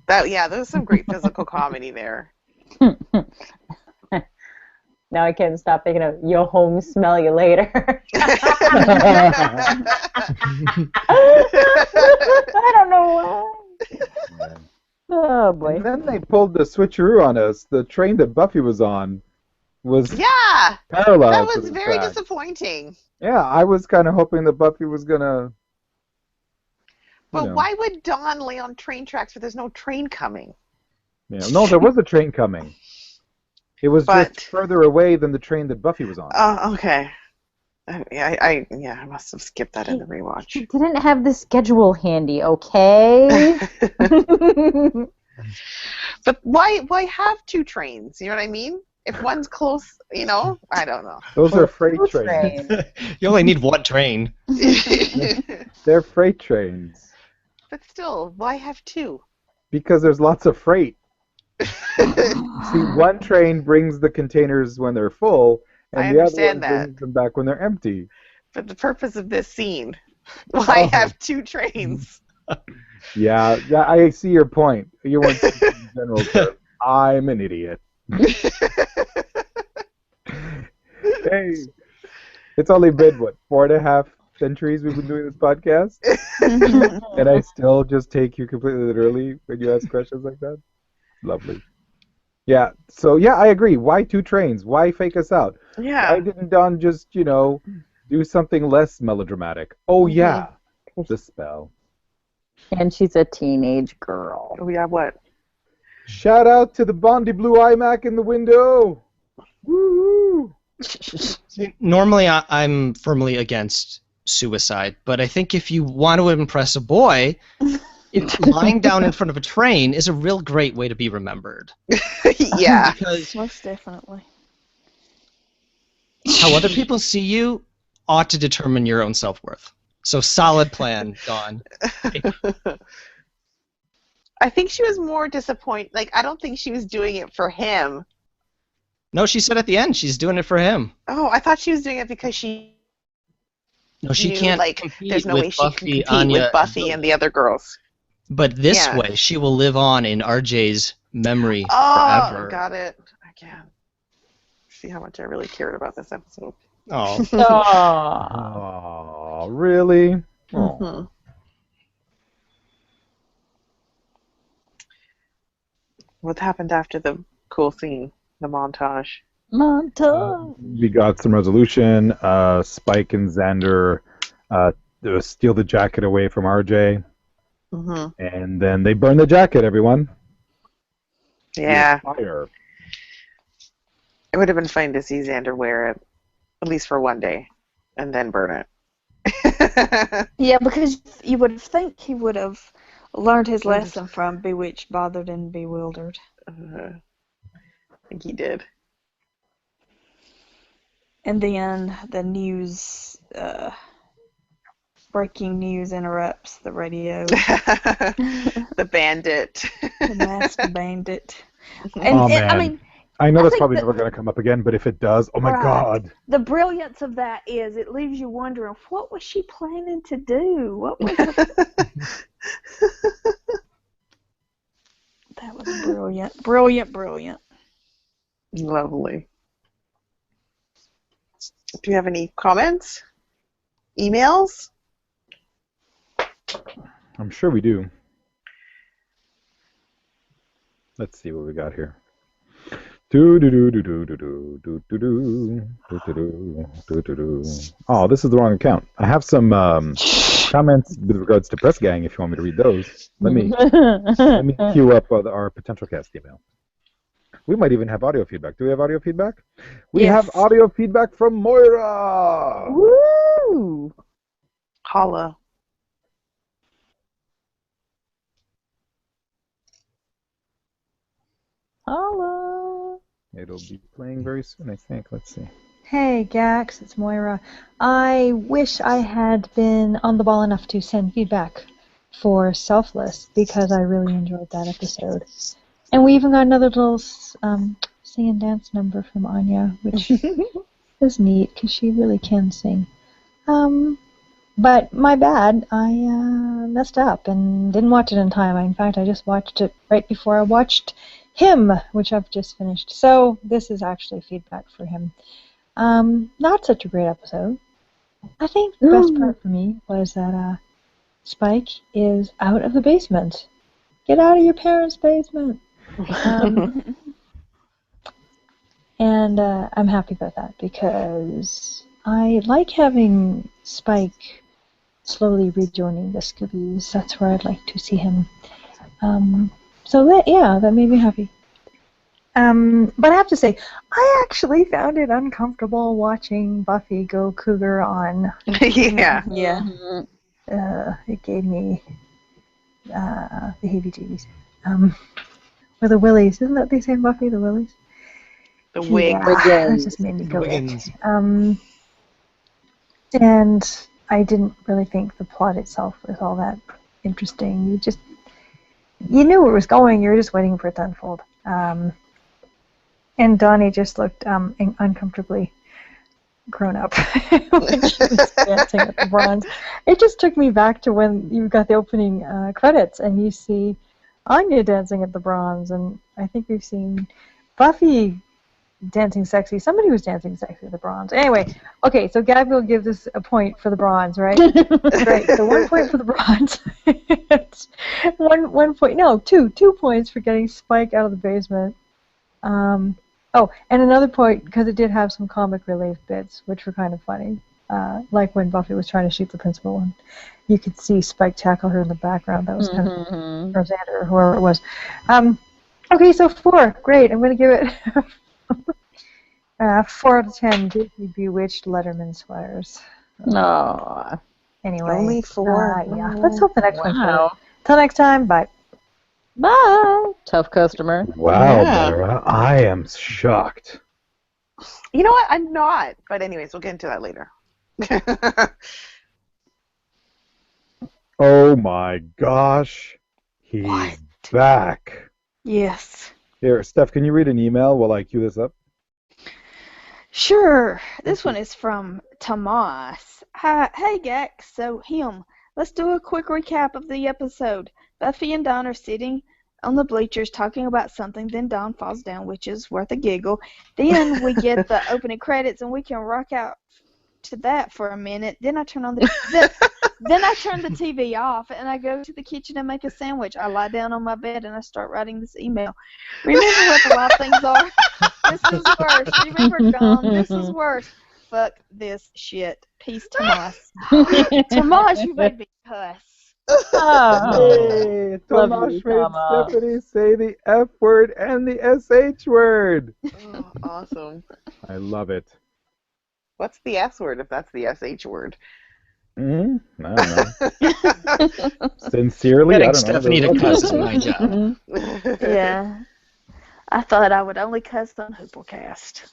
There was some great physical comedy there. Now I can't stop thinking of "Yo home, smell you later." I don't know why. Oh boy. And then they pulled the switcheroo on us. The train that Buffy was on was Yeah, parallel. that to was the very track. disappointing. Yeah, I was kind of hoping that Buffy was gonna. But why would Dawn lay on train tracks where there's no train coming? Yeah, no, there was a train coming. It was But- just further away than the train that Buffy was on. Oh, okay. I must have skipped that in the rewatch. She didn't have the schedule handy, okay? But why have two trains? You know what I mean? If one's close, I don't know. Those are freight Two trains. You only need one train. They're freight trains But still, why have two? because there's lots of freight. See, one train brings the containers when they're full, and I the other one understand that. brings them back when they're empty. For the purpose of this scene, why Oh. have two trains? Yeah, I see your point. You weren't thinking in general terms. I'm an idiot. Hey, it's only been, 4.5 centuries we've been doing this podcast? And I still just take you completely literally when you ask questions like that? Lovely. Yeah, so I agree. Why two trains? Why fake us out? Yeah. Why didn't Dawn just, do something less melodramatic? Oh, yeah, the spell. And she's a teenage girl. Oh, yeah, what? Shout out to the Bondi Blue iMac in the window. Woo! See, normally I'm firmly against suicide, but I think if you want to impress a boy, lying down in front of a train is a real great way to be remembered. Yeah. Because Most definitely. how other people see you ought to determine your own self-worth. So solid plan, Dawn. I think she was more disappointed. Like, I don't think she was doing it for him. No, she said at the end she's doing it for him. Oh, I thought she was doing it because she No, she knew, can't like, compete there's no with way she can Buffy, compete Anya, with Buffy and the other girls. But this Yeah. way, she will live on in RJ's memory Oh, forever. got it. I can't see how much I really cared about this episode. Oh. Aww. Oh, really? Oh. Mhm. What happened after the cool scene, the montage? Montage. We got some resolution. Spike and Xander steal the jacket away from RJ, Hmm. and then they burn the jacket, everyone. Yeah, Fire. it would have been fun to see Xander wear it, at least for one day, and then burn it. Yeah, because you would think he would have learned his lesson from Bewitched, Bothered, and Bewildered. I think he did. And then the news, breaking news interrupts the radio. The bandit. The masked bandit. And, Oh, and, I man. mean, I know I that's think probably that- never going to come up again, but if it does, oh my Right. God. the brilliance of that is it leaves you wondering, what was she planning to do? What was the... That was brilliant. Brilliant, brilliant. Lovely. Do you have any comments? Emails? I'm sure we do. Let's see what we got here. Oh, this is the wrong account. I have some comments with regards to Press Gang. If you want me to read those, let me queue up our PotentialCast email. We might even have audio feedback. Do we have audio feedback? We Yes. have audio feedback from Moira. Woo! Holla. Hello. It'll be playing very soon, I think. Let's see. Hey, Gax, it's Moira. I wish I had been on the ball enough to send feedback for Selfless because I really enjoyed that episode. And we even got another little sing and dance number from Anya, which is neat because she really can sing. But my bad, I messed up and didn't watch it in time. In fact, I just watched it right before I watched Him, which I've just finished. So this is actually feedback for Him. Not such a great episode. I think the best part for me was that Spike is out of the basement. Get out of your parents' basement. And I'm happy about that because I like having Spike slowly rejoining the Scoobies. That's where I'd like to see him. So that made me happy. But I have to say, I actually found it uncomfortable watching Buffy go cougar on. Yeah. Yeah. It gave me the heebie-jeebies. Or the willies. Isn't that they say in Buffy, the willies? The wig. Yeah, that just made me go Wiggins. ick. And I didn't really think the plot itself was all that interesting. You knew where it was going. You were just waiting for it to unfold. And Donnie just looked uncomfortably grown up when she was dancing at the bronze. It just took me back to when you got the opening credits and you see Anya dancing at the bronze, and I think we've seen Buffy dancing sexy. Somebody was dancing sexy at the bronze. Anyway, okay, so Gabby will give this a point for the bronze, right? Right. So 1 point for the bronze. one point. No, two points for getting Spike out of the basement. Oh, and another point because it did have some comic relief bits, which were kind of funny. Like when Buffy was trying to shoot the principal, and you could see Spike tackle her in the background. That was kind of or Xander or whoever it was. Okay, so 4. Great. I'm going to give it 4 out of 10 Disney Bewitched Letterman sweaters. No. Anyway. Only 4. Yeah. Let's hope the next one's better. Wow. Till next time. Bye. Bye. Tough customer. Wow, Yeah. Moira, I am shocked. You know what? I'm not. But anyways, we'll get into that later. Oh my gosh, he's What? back. Yes. Here, Steph, can you read an email while I cue this up? Sure. This one is from Tomas. Hi, hey, Gax. So, Him. Let's do a quick recap of the episode. Buffy and Dawn are sitting on the bleachers talking about something. Then Dawn falls down, which is worth a giggle. Then we get the opening credits, and we can rock out to that for a minute. Then I turn on then I turn the TV off, and I go to the kitchen and make a sandwich. I lie down on my bed, and I start writing this email. Remember what a lot of things are? This is worse. Remember, Dawn, this is worse. Fuck this shit. Peace, Tomas. Tomas, you made me cuss. Hey, Love Tomas you, made Tama. Stephanie say the F word and the SH word. Oh, awesome. I love it. What's the S word if that's the SH word? I don't know. Sincerely, I Getting don't know. Stephanie to cuss is my job. Yeah. I thought I would only cuss on PotentialCast.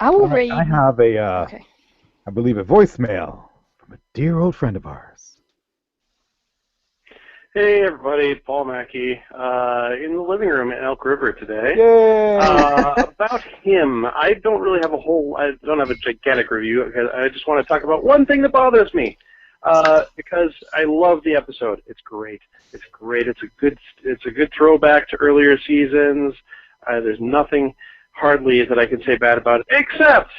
I will read. I have a, Okay. I believe, a voicemail from a dear old friend of ours. Hey everybody, Paul Mackey, in the living room at Elk River today. Yay! About Him, I don't have a gigantic review, because I just want to talk about one thing that bothers me. because I love the episode. It's great. It's great. It's a good throwback to earlier seasons. There's nothing hardly that I can say bad about it, except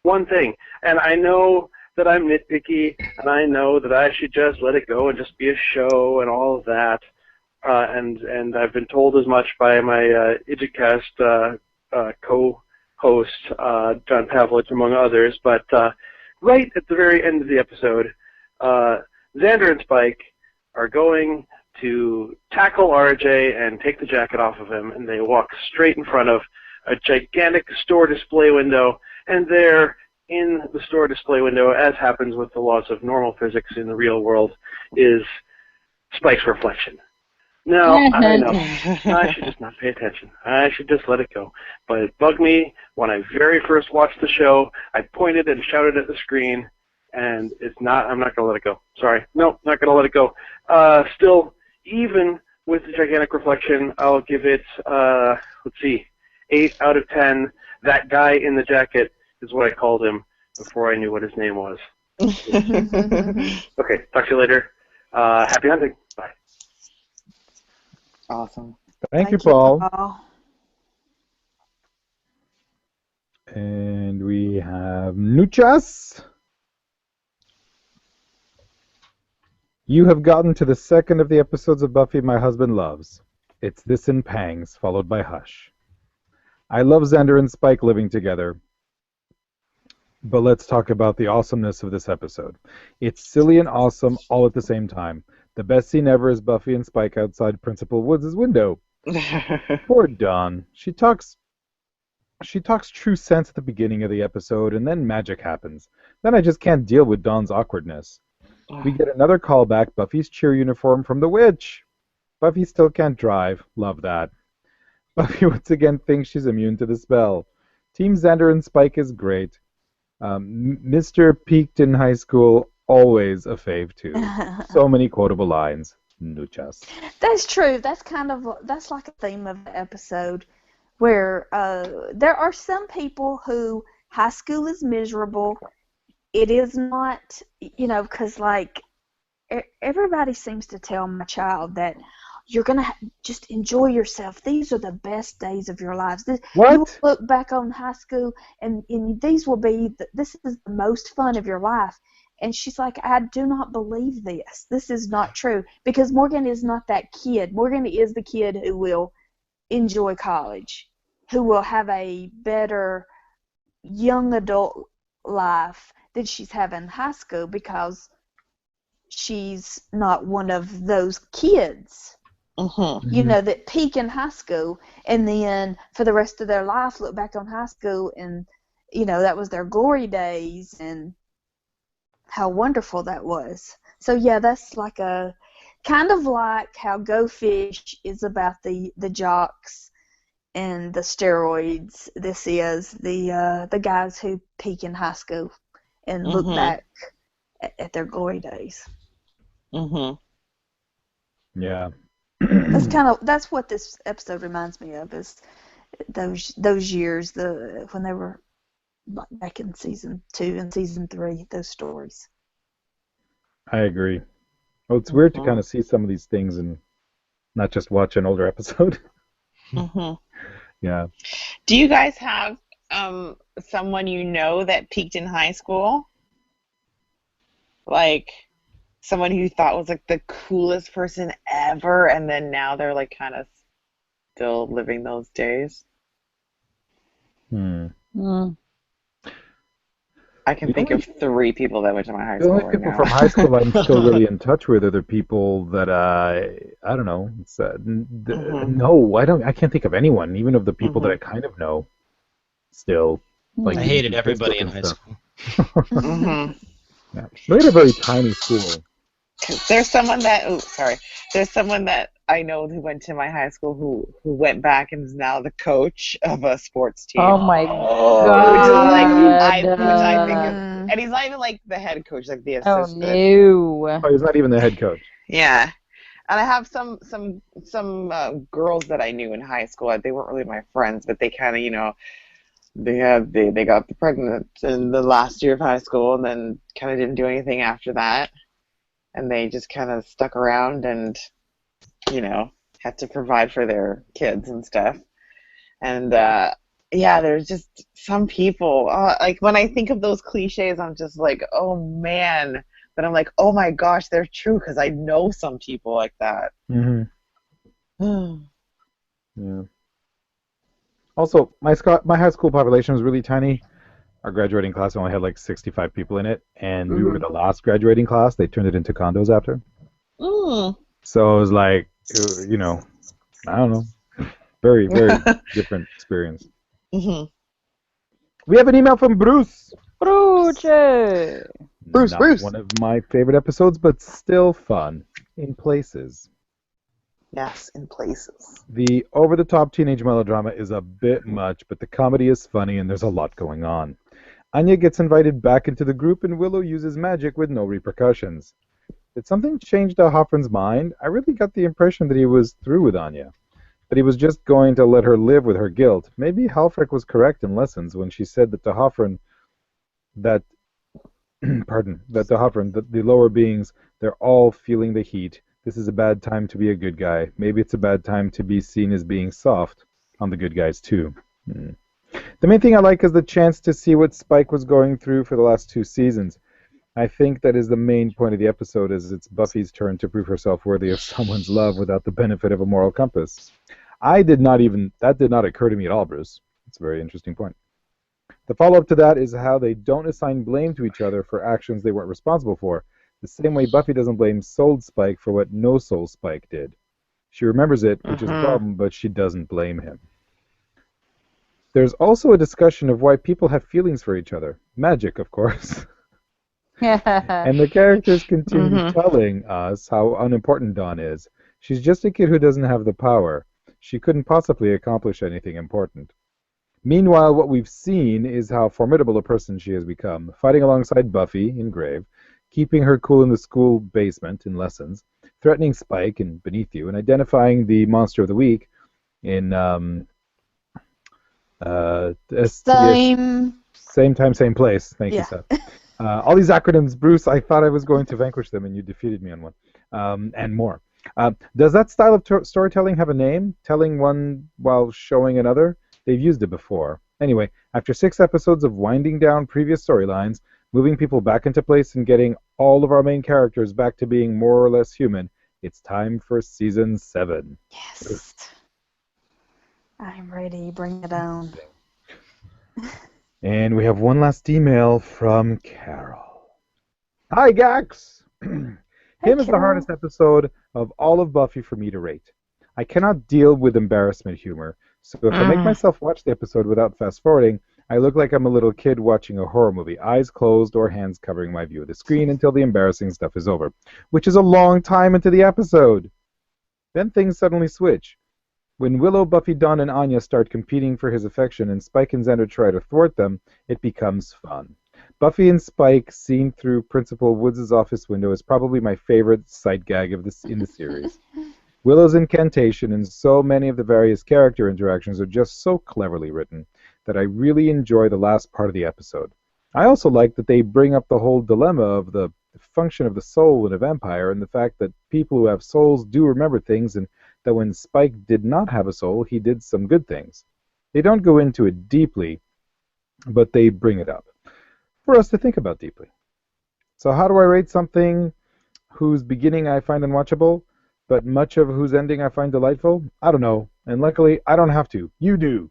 one thing. And I know that I'm nitpicky, and I know that I should just let it go and just be a show and all of that. And I've been told as much by my IdioCast co-host, John Pavlich, among others. But right at the very end of the episode, Xander and Spike are going to tackle RJ and take the jacket off of him, and they walk straight in front of a gigantic store display window, and there in the store display window, as happens with the laws of normal physics in the real world, is Spike's reflection. Now, I know, I should just not pay attention. I should just let it go. But it bugged me when I very first watched the show. I pointed and shouted at the screen, and I'm not going to let it go. Sorry. No, not going to let it go. Still, even with the gigantic reflection, I'll give it, 8 out of 10. That guy in the jacket is what I called him before I knew what his name was. Okay, talk to you later. Happy hunting. Bye. Awesome. Thank you, Paul. And we have Nuchas. You have gotten to the second of the episodes of Buffy my husband loves. It's This and Pangs, followed by Hush. I love Xander and Spike living together. But let's talk about the awesomeness of this episode. It's silly and awesome all at the same time. The best scene ever is Buffy and Spike outside Principal Woods' window. Poor Dawn. She talks true sense at the beginning of the episode, and then magic happens. Then I just can't deal with Dawn's awkwardness. We get another callback, Buffy's cheer uniform from The Witch. Buffy still can't drive. Love that. Buffy once again thinks she's immune to the spell. Team Xander and Spike is great. Mr. Peaked in high school, always a fave too. So many quotable lines. Nuchas. That's true. That's like a theme of the episode, where there are some people who high school is miserable. It is not, because like everybody seems to tell my child that you're going to just enjoy yourself. These are the best days of your lives. What? You will look back on high school, and this is the most fun of your life. And she's like, I do not believe this. This is not true. Because Morgan is not that kid. Morgan is the kid who will enjoy college, who will have a better young adult life than she's having in high school, because she's not one of those kids. That peak in high school, and then for the rest of their life look back on high school, and that was their glory days and how wonderful that was. So yeah, that's like a kind of like how Go Fish is about the jocks and the steroids. This is the guys who peak in high school and look back at their glory days. Yeah. That's what this episode reminds me of, is those years, when they were back in season 2 and season 3, those stories. I agree. Well, it's weird to kind of see some of these things and not just watch an older episode. Yeah. Do you guys have someone that peaked in high school? Like someone who you thought was like the coolest person ever, and then now they're like kind of still living those days? I can think of 3 people that went to my high school. The only people from high school I'm still really in touch with are the people that I don't know. No, I can't think of anyone, even of the people that I kind of know. Still, like I hated everybody in high school. Yeah. We had a very tiny school. There's someone that I know who went to my high school who went back and is now the coach of a sports team. Oh my god! Which I think is, and he's not even like the head coach, like the assistant. Oh he's not even the head coach. Yeah, and I have some girls that I knew in high school. They weren't really my friends, but they kind of they got pregnant in the last year of high school, and then kind of didn't do anything after that. and they just kind of stuck around and, had to provide for their kids and stuff. And yeah, there's just some people, like when I think of those cliches, I'm just like, oh man. But I'm like, oh my gosh, they're true because I know some people like that. Mm-hmm. Yeah. Also, my high school population was really tiny. Our graduating class only had like 65 people in it, and we were the last graduating class. They turned it into condos after. So it was like, I don't know. Very, very different experience. We have an email from Bruce. Bruce. Not one of my favorite episodes, but still fun. In places. Yes, in places. The over-the-top teenage melodrama is a bit much, but the comedy is funny and there's a lot going on. Anya gets invited back into the group and Willow uses magic with no repercussions. Did something change to Hoffman's mind? I really got the impression that he was through with Anya. That he was just going to let her live with her guilt. Maybe Halfrek was correct in Lessons when she said that to Hoffman that the lower beings, they're all feeling the heat. This is a bad time to be a good guy. Maybe it's a bad time to be seen as being soft on the good guys too. The main thing I like is the chance to see what Spike was going through for the last 2 seasons. I think that is the main point of the episode, is it's Buffy's turn to prove herself worthy of someone's love without the benefit of a moral compass. That did not occur to me at all, Bruce. It's a very interesting point. The follow-up to that is how they don't assign blame to each other for actions they weren't responsible for, the same way Buffy doesn't blame Souled Spike for what No Soul Spike did. She remembers it, which is a problem, but she doesn't blame him. There's also a discussion of why people have feelings for each other. Magic, of course. And the characters continue telling us how unimportant Dawn is. She's just a kid who doesn't have the power. She couldn't possibly accomplish anything important. Meanwhile, what we've seen is how formidable a person she has become, fighting alongside Buffy in Grave, keeping her cool in the school basement in Lessons, threatening Spike in Beneath You, and identifying the monster of the week in Same time, same place. Thank you, Seth. All these acronyms, Bruce, I thought I was going to vanquish them, and you defeated me on one. And more. Does that style of storytelling have a name? Telling one while showing another? They've used it before. Anyway, after 6 episodes of winding down previous storylines, moving people back into place and getting all of our main characters back to being more or less human, it's time for Season 7. Yes. I'm ready. Bring it on. And we have one last email from Carol. Hi, Gax! Him is the hardest episode of all of Buffy for me to rate. I cannot deal with embarrassment humor, so if I make myself watch the episode without fast-forwarding, I look like I'm a little kid watching a horror movie, eyes closed or hands covering my view of the screen until the embarrassing stuff is over, which is a long time into the episode. Then things suddenly switch. When Willow, Buffy, Dawn, and Anya start competing for his affection and Spike and Xander try to thwart them, it becomes fun. Buffy and Spike seen through Principal Woods' office window is probably my favorite sight gag in the series. Willow's incantation and so many of the various character interactions are just so cleverly written that I really enjoy the last part of the episode. I also like that they bring up the whole dilemma of the function of the soul in a vampire and the fact that people who have souls do remember things, and that when Spike did not have a soul, he did some good things. They don't go into it deeply, but they bring it up for us to think about deeply. So how do I rate something whose beginning I find unwatchable, but much of whose ending I find delightful? I don't know, and luckily I don't have to. You do.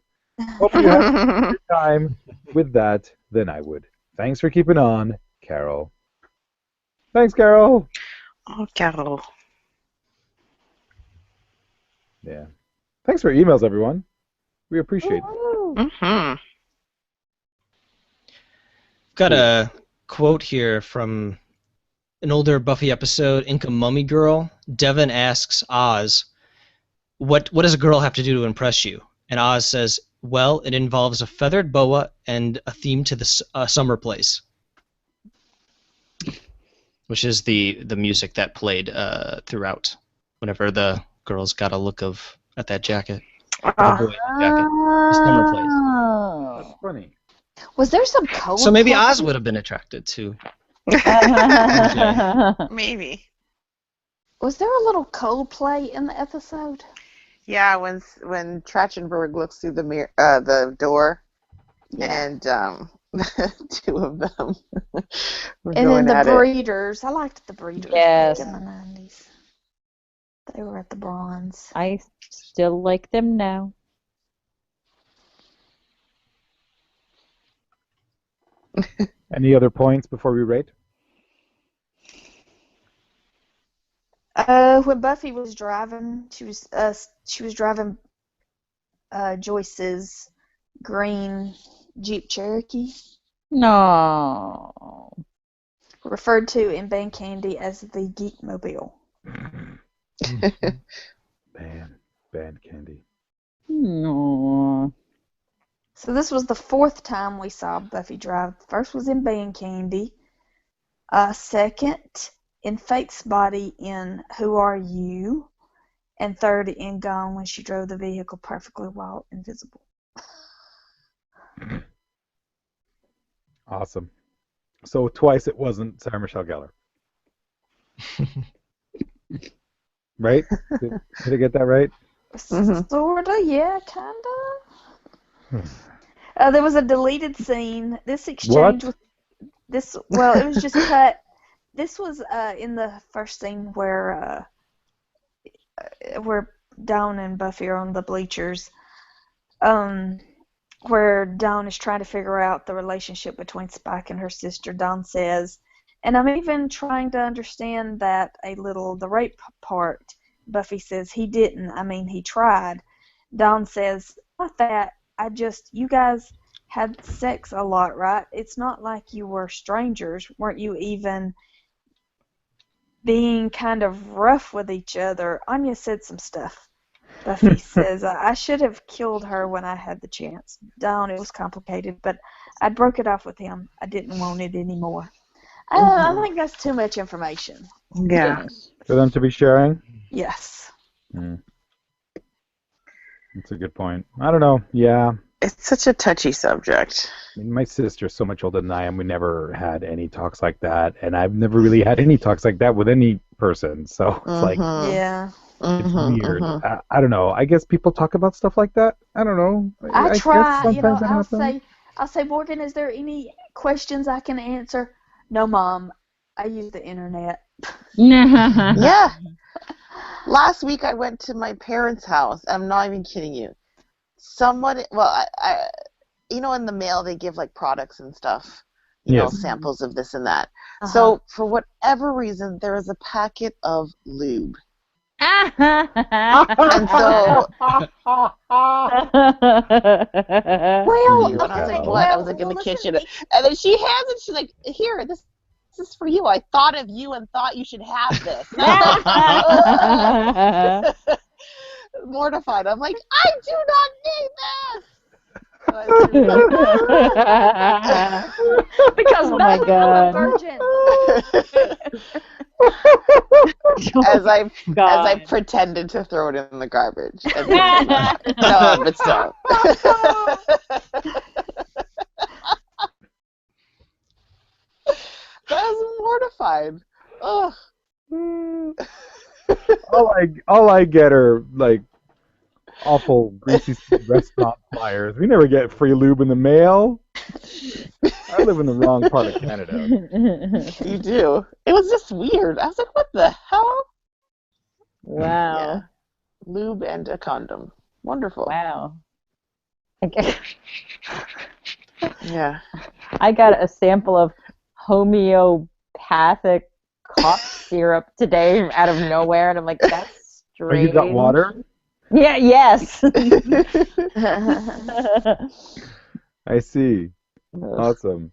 Hope you have a good time with that than I would. Thanks for keeping on, Carol. Thanks, Carol. Oh, Carol. Yeah. Thanks for your emails, everyone. We appreciate it. Got a quote here from an older Buffy episode, Inca Mummy Girl. Devin asks Oz, what does a girl have to do to impress you? And Oz says, well, it involves a feathered boa and a theme to the summer place. Which is the music that played throughout whenever the girls got a look at that jacket. The boy in the jacket. The summer place. That's funny. Was there some cold? So maybe Oz would have been attracted to. Maybe. Was there a little Coldplay in the episode? Yeah, when Trachtenberg looks through the door, and two of them were And going then the at it. Breeders. I liked the Breeders Yes. back in the 90s. They were at the Bronze. I still like them now. Any other points before we rate? When Buffy was driving, she was driving Joyce's green Jeep Cherokee, No. referred to in Band Candy as the Geekmobile. Band Candy. No. So this was the fourth time we saw Buffy drive. First was in Band Candy. Second in Faith's body in Who Are You? And third in Gone when she drove the vehicle perfectly while invisible. Awesome. So twice it wasn't Sarah Michelle Gellar. Right? Did I get that right? Sorta, yeah, kinda. There was a deleted scene. This exchange What? it was just cut. This was in the first scene where Dawn and Buffy are on the bleachers, where Dawn is trying to figure out the relationship between Spike and her sister. Dawn says, and I'm even trying to understand that the rape part. Buffy says, he didn't. I mean, he tried. Dawn says, not that. You guys had sex a lot, right? It's not like you were strangers. Weren't you even being kind of rough with each other? Anya said some stuff. Buffy says, I should have killed her when I had the chance. Dawn, it was complicated, but I broke it off with him. I didn't want it anymore. I think that's too much information. Yeah. For them to be sharing? Yes. That's a good point. I don't know. Yeah. It's such a touchy subject. I mean, my sister's so much older than I am. We never had any talks like that, and I've never really had any talks like that with any person. So it's like, Yeah. it's weird. I don't know. I guess people talk about stuff like that. I don't know. I try. Guess sometimes it I'll say, Morgan, is there any questions I can answer? No, Mom. I use the internet. Yeah. Last week I went to my parents' house. I'm not even kidding you. Someone, I in the mail they give like products and stuff, samples of this and that. So for whatever reason, there is a packet of lube. And so, I was like, what? I was like in the kitchen, and then she hands it. She's like, here, this is for you. I thought of you and thought you should have this. And I was like, mortified. I'm like, I do not need this. Because my God. virgin. as I pretended to throw it in the garbage. No, but still. I was mortified. Ugh. all I get are like awful greasy restaurant flyers. We never get free lube in the mail. I live in the wrong part of Canada. You do. It was just weird. I was like, what the hell? Wow. Yeah. Lube and a condom. Wonderful. Wow. Okay. Yeah. I got a sample of homeopathic cough syrup today out of nowhere, and I'm like, that's Oh, strange. you got water? Yeah, yes. I see. Awesome.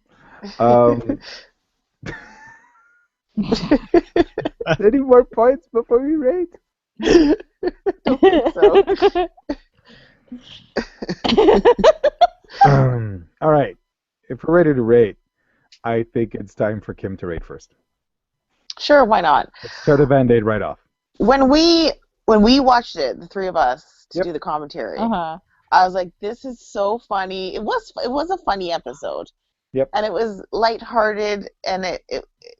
Any more points before we rate? All right. If we're ready to rate, I think it's time for Kim to rate first. Sure, why not? Let's tear the Band-Aid right off. When we watched it, the three of us, to Yep. do the commentary, Uh-huh. I was like, this is so funny. It was a funny episode. Yep. And it was lighthearted and it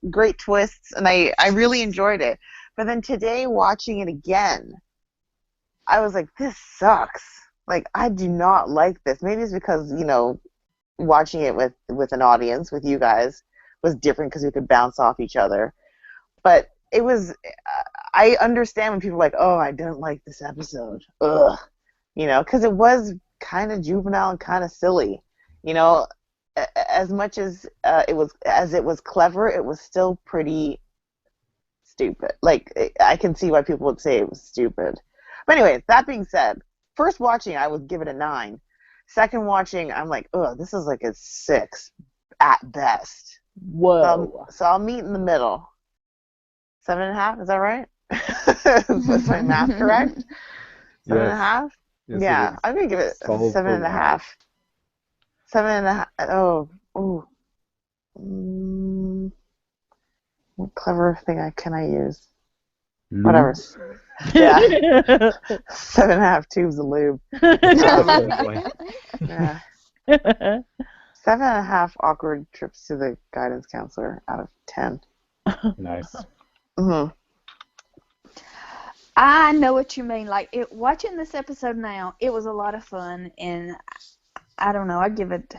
great twists, and I really enjoyed it. But then today, watching it again, I was like, this sucks. Like, I do not like this. Maybe it's because, watching it with an audience, with you guys, was different because we could bounce off each other. But it was, I understand when people are like, oh, I didn't like this episode. Ugh. Because it was kind of juvenile and kind of silly. As much as it was clever, it was still pretty stupid. Like, I can see why people would say it was stupid. But anyways, that being said, first watching, I would give it a 9. Second watching, I'm like, ugh, this is like a 6 at best. Whoa. So I'll meet in the middle. 7.5, is that right? Is my math correct? 7.5? Yes, Yeah, I'm gonna give it a Solid 7.5. 7.5. Oh. What clever thing can I use? Whatever. Yeah. 7.5 tubes of lube. Yeah. 7.5 awkward trips to the guidance counselor out of 10. Nice. Mm-hmm. I know what you mean. Like, watching this episode now, it was a lot of fun, and I don't know. I give it.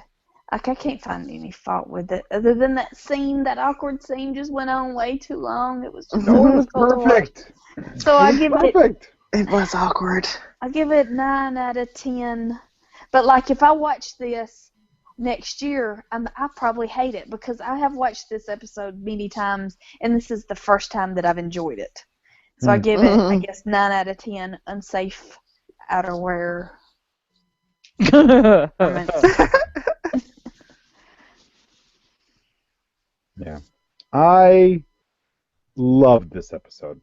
Like, I can't find any fault with it, other than that awkward scene just went on way too long. It was just It was perfect. So I give Perfect. It was awkward. I give it 9 out of 10. But like, if I watch this next year, I probably hate it because I have watched this episode many times, and this is the first time that I've enjoyed it. So I give it, I guess, 9 out of 10 unsafe outerwear. Yeah. I loved this episode.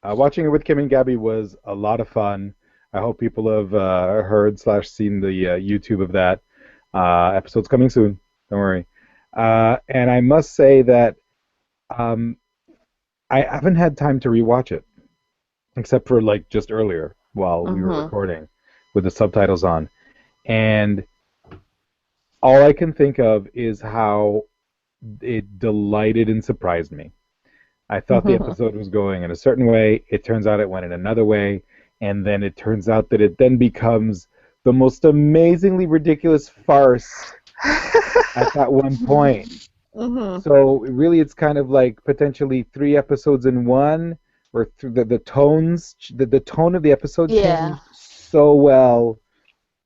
Watching it with Kim and Gabby was a lot of fun. I hope people have heard/seen the YouTube of that. Episode's coming soon. Don't worry. And I must say that I haven't had time to rewatch it, except for like just earlier while we were recording with the subtitles on. And all I can think of is how it delighted and surprised me. I thought the episode was going in a certain way. It turns out it went in another way. And then it turns out that it then becomes the most amazingly ridiculous farce at that one point. So really it's kind of like potentially 3 episodes in one, or the tones, the tone of the episode changed so well.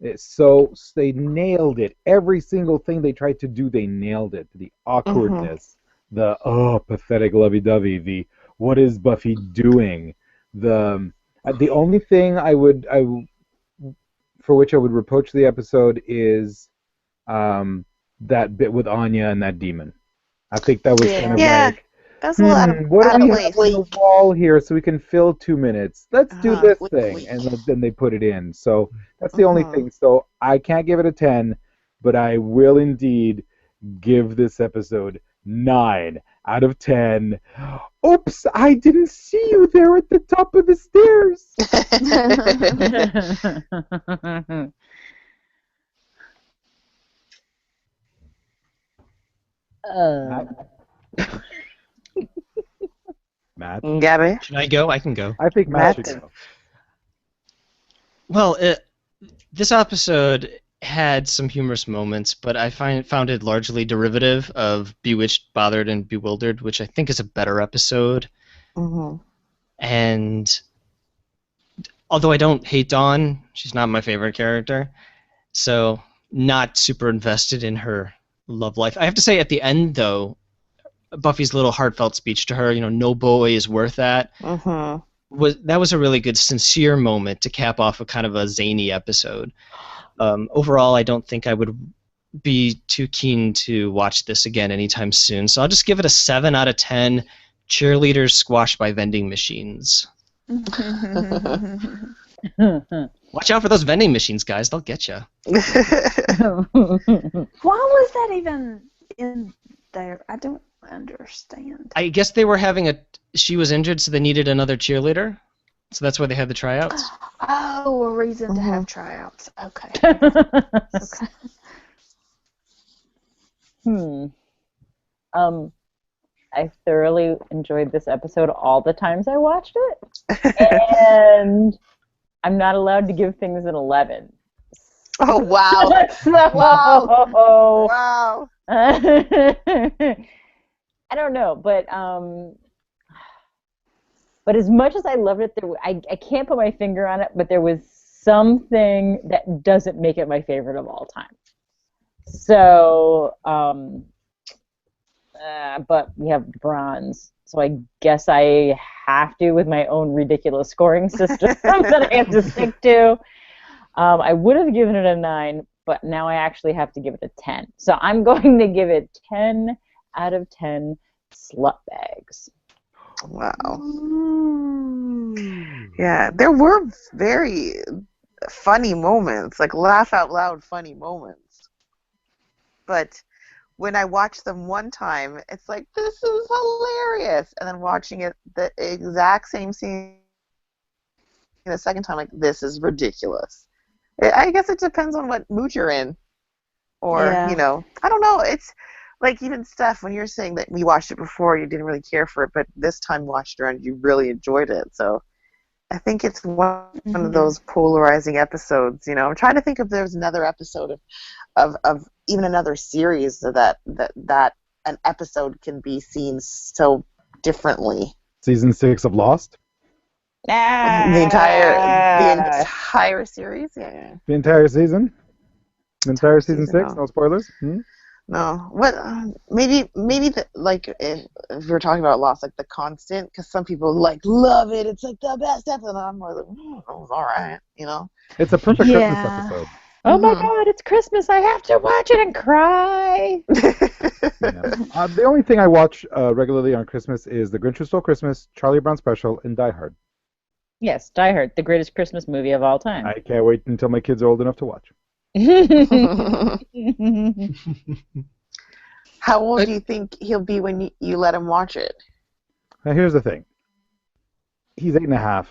They nailed it. Every single thing they tried to do, they nailed it. The awkwardness, the pathetic lovey-dovey, the what is Buffy doing? The only thing for which I would reproach the episode is that bit with Anya and that demon. I think that was kind of like, that's a little out of what do we place. have on the wall here so we can fill 2 minutes? Let's do this thing. And then they put it in. So that's the only thing. So I can't give it a 10, but I will indeed give this episode 9 out of 10. Oops, I didn't see you there at the top of the stairs. Matt? Gabby? Should I go? I can go. I think Matt should go. Well, this episode had some humorous moments, but I found it largely derivative of Bewitched, Bothered, and Bewildered, which I think is a better episode. And although I don't hate Dawn, she's not my favorite character, so not super invested in her love life. I have to say, at the end, though, Buffy's little heartfelt speech to her, no boy is worth that, was a really good, sincere moment to cap off a kind of a zany episode. Overall, I don't think I would be too keen to watch this again anytime soon, so I'll just give it a 7 out of 10 cheerleaders squashed by vending machines. Watch out for those vending machines, guys. They'll get you. Why was that even in there? I don't understand. I guess they were she was injured, so they needed another cheerleader. So that's why they had the tryouts. Oh, a reason to have tryouts. Okay. I thoroughly enjoyed this episode all the times I watched it. And I'm not allowed to give things an 11. Oh, wow. So, Wow. I don't know, but as much as I loved it, I can't put my finger on it, but there was something that doesn't make it my favorite of all time. So, but we have bronze, so I guess I have to with my own ridiculous scoring system that I have to stick to. I would have given it a 9, but now I actually have to give it a 10. So I'm going to give it 10 out of 10 slut bags. Wow. Yeah, there were very funny moments, like laugh out loud funny moments. But when I watched them one time, it's like, this is hilarious. And then watching it the exact same scene the second time, like, this is ridiculous. I guess it depends on what mood you're in. Or, you know, I don't know. It's like, even Steph, when you're saying that we watched it before, you didn't really care for it, but this time you watched it and you really enjoyed it. So I think it's one of those polarizing episodes. You know, I'm trying to think if there's another episode of even another series that an episode can be seen so differently. Season 6 of Lost? The entire series? Yeah. The entire season? The entire season 6? No. No spoilers? No. What? Maybe like if we're talking about Lost, like The Constant, because some people like love it. It's like the best episode. And I'm like, it was all right, you know. It's a perfect Christmas episode. Oh my God, it's Christmas! I have to watch it and cry. Yeah. The only thing I watch regularly on Christmas is The Grinch Who Stole Christmas, Charlie Brown Special, and Die Hard. Yes, Die Hard, the greatest Christmas movie of all time. I can't wait until my kids are old enough to watch. How old do you think he'll be when you let him watch it? Now here's the thing. He's 8.5.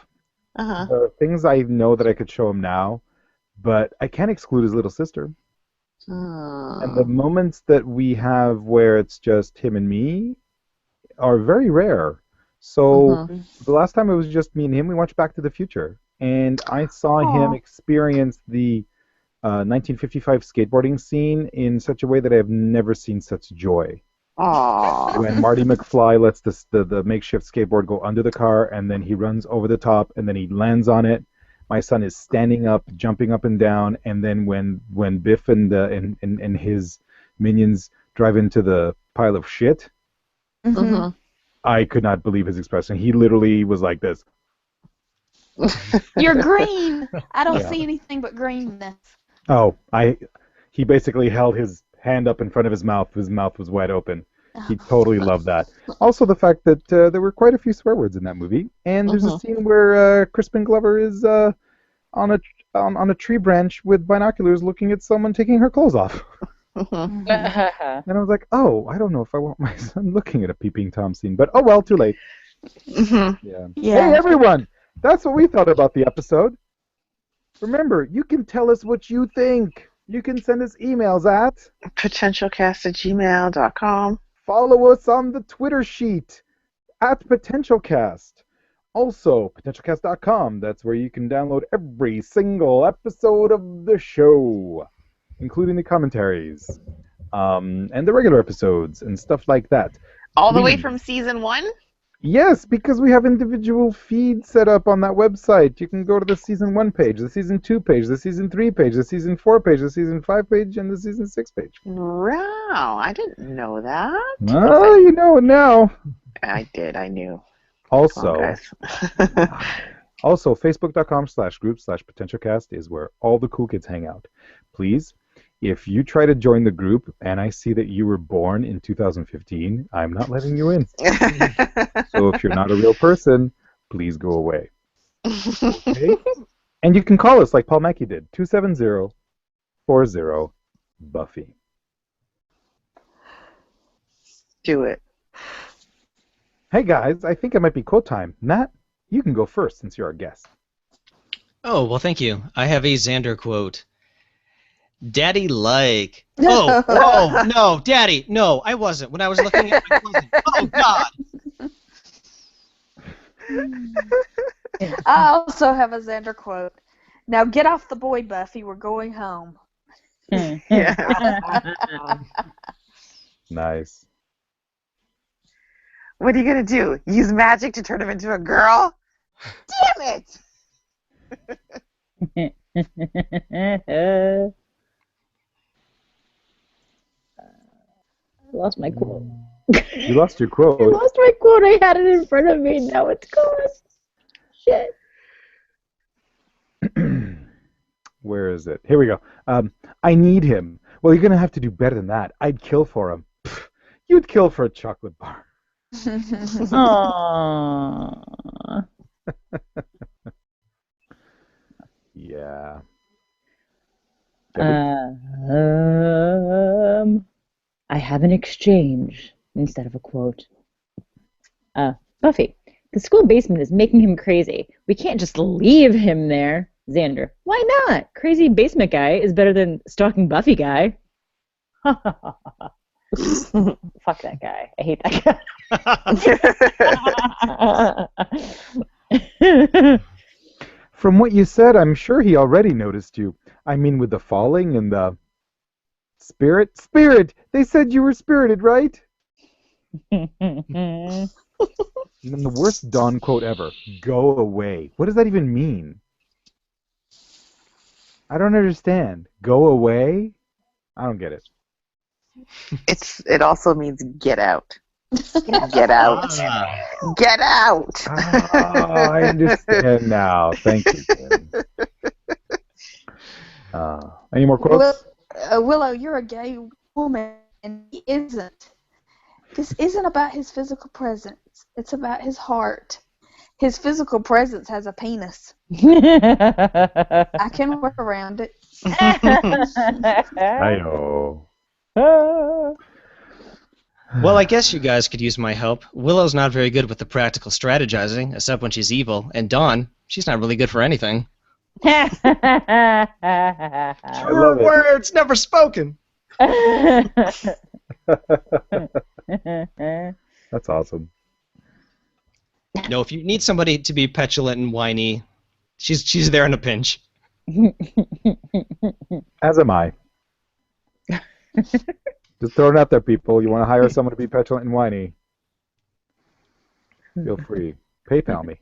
Uh-huh. There are things I know that I could show him now, but I can't exclude his little sister. And the moments that we have where it's just him and me are very rare. So the last time it was just me and him, we watched Back to the Future. And I saw him experience the 1955 skateboarding scene in such a way that I have never seen such joy. Aww. When Marty McFly lets the makeshift skateboard go under the car, and then he runs over the top, and then he lands on it. My son is standing up, jumping up and down, and then when Biff and his minions drive into the pile of shit, I could not believe his expression. He literally was like this. You're green. I don't see anything but greenness. Oh, he basically held his hand up in front of his mouth. His mouth was wide open. He totally loved that. Also, the fact that there were quite a few swear words in that movie, and there's a scene where Crispin Glover is on a tree branch with binoculars, looking at someone taking her clothes off. And I was like, oh, I don't know if I want my son looking at a peeping Tom scene, but oh well, too late. Yeah. Hey everyone, that's what we thought about the episode. Remember, you can tell us what you think. You can send us emails at PotentialCast@gmail.com. Follow us on the Twitter sheet at PotentialCast. Also, PotentialCast.com. That's where you can download every single episode of the show, including the commentaries, and the regular episodes and stuff like that. All the way from season 1? Yes, because we have individual feeds set up on that website. You can go to the season 1 page, the season 2 page, the season 3 page, the season 4 page, the season 5 page, and the season 6 page. Wow, I didn't know that. Oh, you know it now. I did, I knew. Also, On, Facebook.com/group/PotentialCast is where all the cool kids hang out. Please, if you try to join the group and I see that you were born in 2015, I'm not letting you in. So if you're not a real person, please go away. Okay? And you can call us like Paul Mackey did, 270-40-BUFFY. Do it. Hey guys, I think it might be quote time. Matt, you can go first since you're our guest. Oh, well, thank you. I have a Xander quote. Daddy like. Oh, no, Daddy, no, I wasn't. When I was looking at it, I wasn't. Oh, God. I also have a Xander quote. Now get off the boy, Buffy. We're going home. Yeah. Nice. What are you gonna do? Use magic to turn him into a girl? Damn it! I lost my quote. You lost your I quote. lost my quote. I had it in front of me. Now it's gone. Shit. Where is it? Here we go. I need him. Well, you're going to have to do better than that. I'd kill for him. Pfft, you'd kill for a chocolate bar. Aww. Yeah. I have an exchange instead of a quote. Buffy, the school basement is making him crazy. We can't just leave him there. Xander, why not? Crazy basement guy is better than stalking Buffy guy. Fuck that guy. I hate that guy. From what you said, I'm sure he already noticed you. I mean, with the falling and the... Spirit? Spirit! They said you were spirited, right? And then the worst Dawn quote ever. Go away. What does that even mean? I don't understand. Go away? I don't get it. It also means get out. Get out. Get out. I understand now. Thank you, Tim. Any more quotes? Willow, you're a gay woman, and he isn't. This isn't about his physical presence. It's about his heart. His physical presence has a penis. I can work around it. I-oh. Well, I guess you guys could use my help. Willow's not very good with the practical strategizing, except when she's evil. And Dawn, she's not really good for anything. I love it. Words never spoken. That's awesome. No, if you need somebody to be petulant and whiny, she's there in a pinch. As am I. Just throw it out there, people. You want to hire someone to be petulant and whiny? Feel free. PayPal me.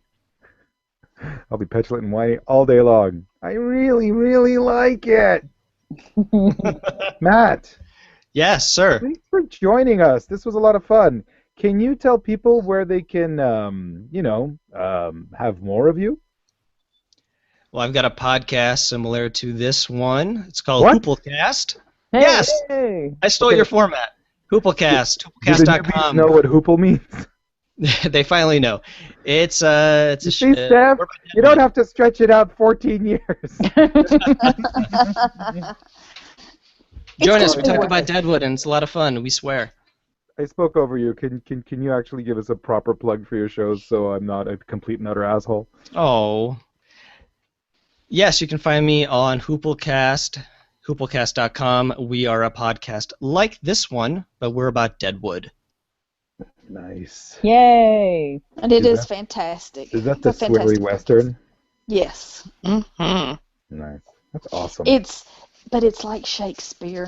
I'll be petulant and whiny all day long. I really, really like it. Matt. Yes, sir. Thanks for joining us. This was a lot of fun. Can you tell people where they can, have more of you? Well, I've got a podcast similar to this one. It's called What? PotentialCast. Hey, Yes! hey. I stole your format. Hooplecast. Do the newbies Hooplecast.com. know what hoople means? They finally know. It's a You see, Steph, you don't have to stretch it out 14 years. Join us. We talk about Deadwood, and it's a lot of fun. We swear. I spoke over you. Can you actually give us a proper plug for your shows so I'm not a complete and utter asshole? Oh. Yes, you can find me on Hooplecast, hooplecast.com. We are a podcast like this one, but we're about Deadwood. Nice. Yay. And it Is is that- fantastic. Is that the It's a fantastic swirly western? Yes. Mm-hmm. Nice. That's awesome. But it's like Shakespeare.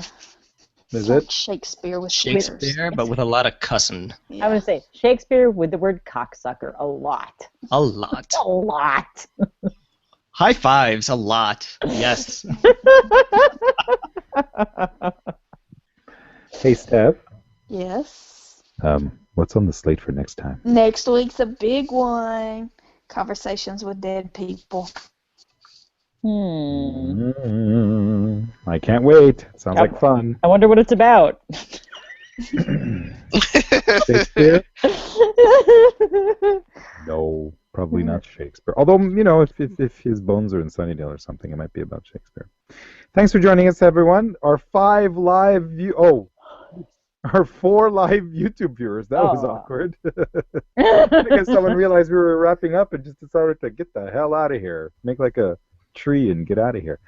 Is It's like it? Shakespeare with Shakespeare, glitters. but with a lot of cussing. Yeah. I would say Shakespeare with the word cocksucker a lot. A lot. A lot. High fives, a lot. Yes. Hey, Steph. Yes. What's on the slate for next time? Next week's a big one. Conversations with dead people. I can't wait. Sounds like fun. I wonder what it's about. Shakespeare? No, probably not Shakespeare. Although, if his bones are in Sunnydale or something, it might be about Shakespeare. Thanks for joining us, everyone. Our 4 live YouTube viewers. That was awkward. I guess someone realized we were wrapping up and just decided to get the hell out of here. Make like a tree and get out of here.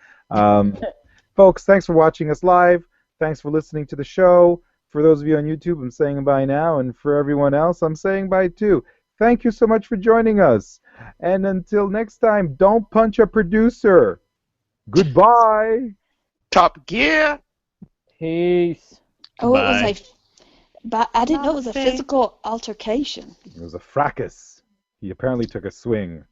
Folks, thanks for watching us live. Thanks for listening to the show. For those of you on YouTube, I'm saying bye now. And for everyone else, I'm saying bye too. Thank you so much for joining us. And until next time, don't punch a producer. Goodbye. Top Gear. Peace. Oh, it was Goodbye. but I didn't know it was a Namaste. physical altercation. It was a fracas. He apparently took a swing.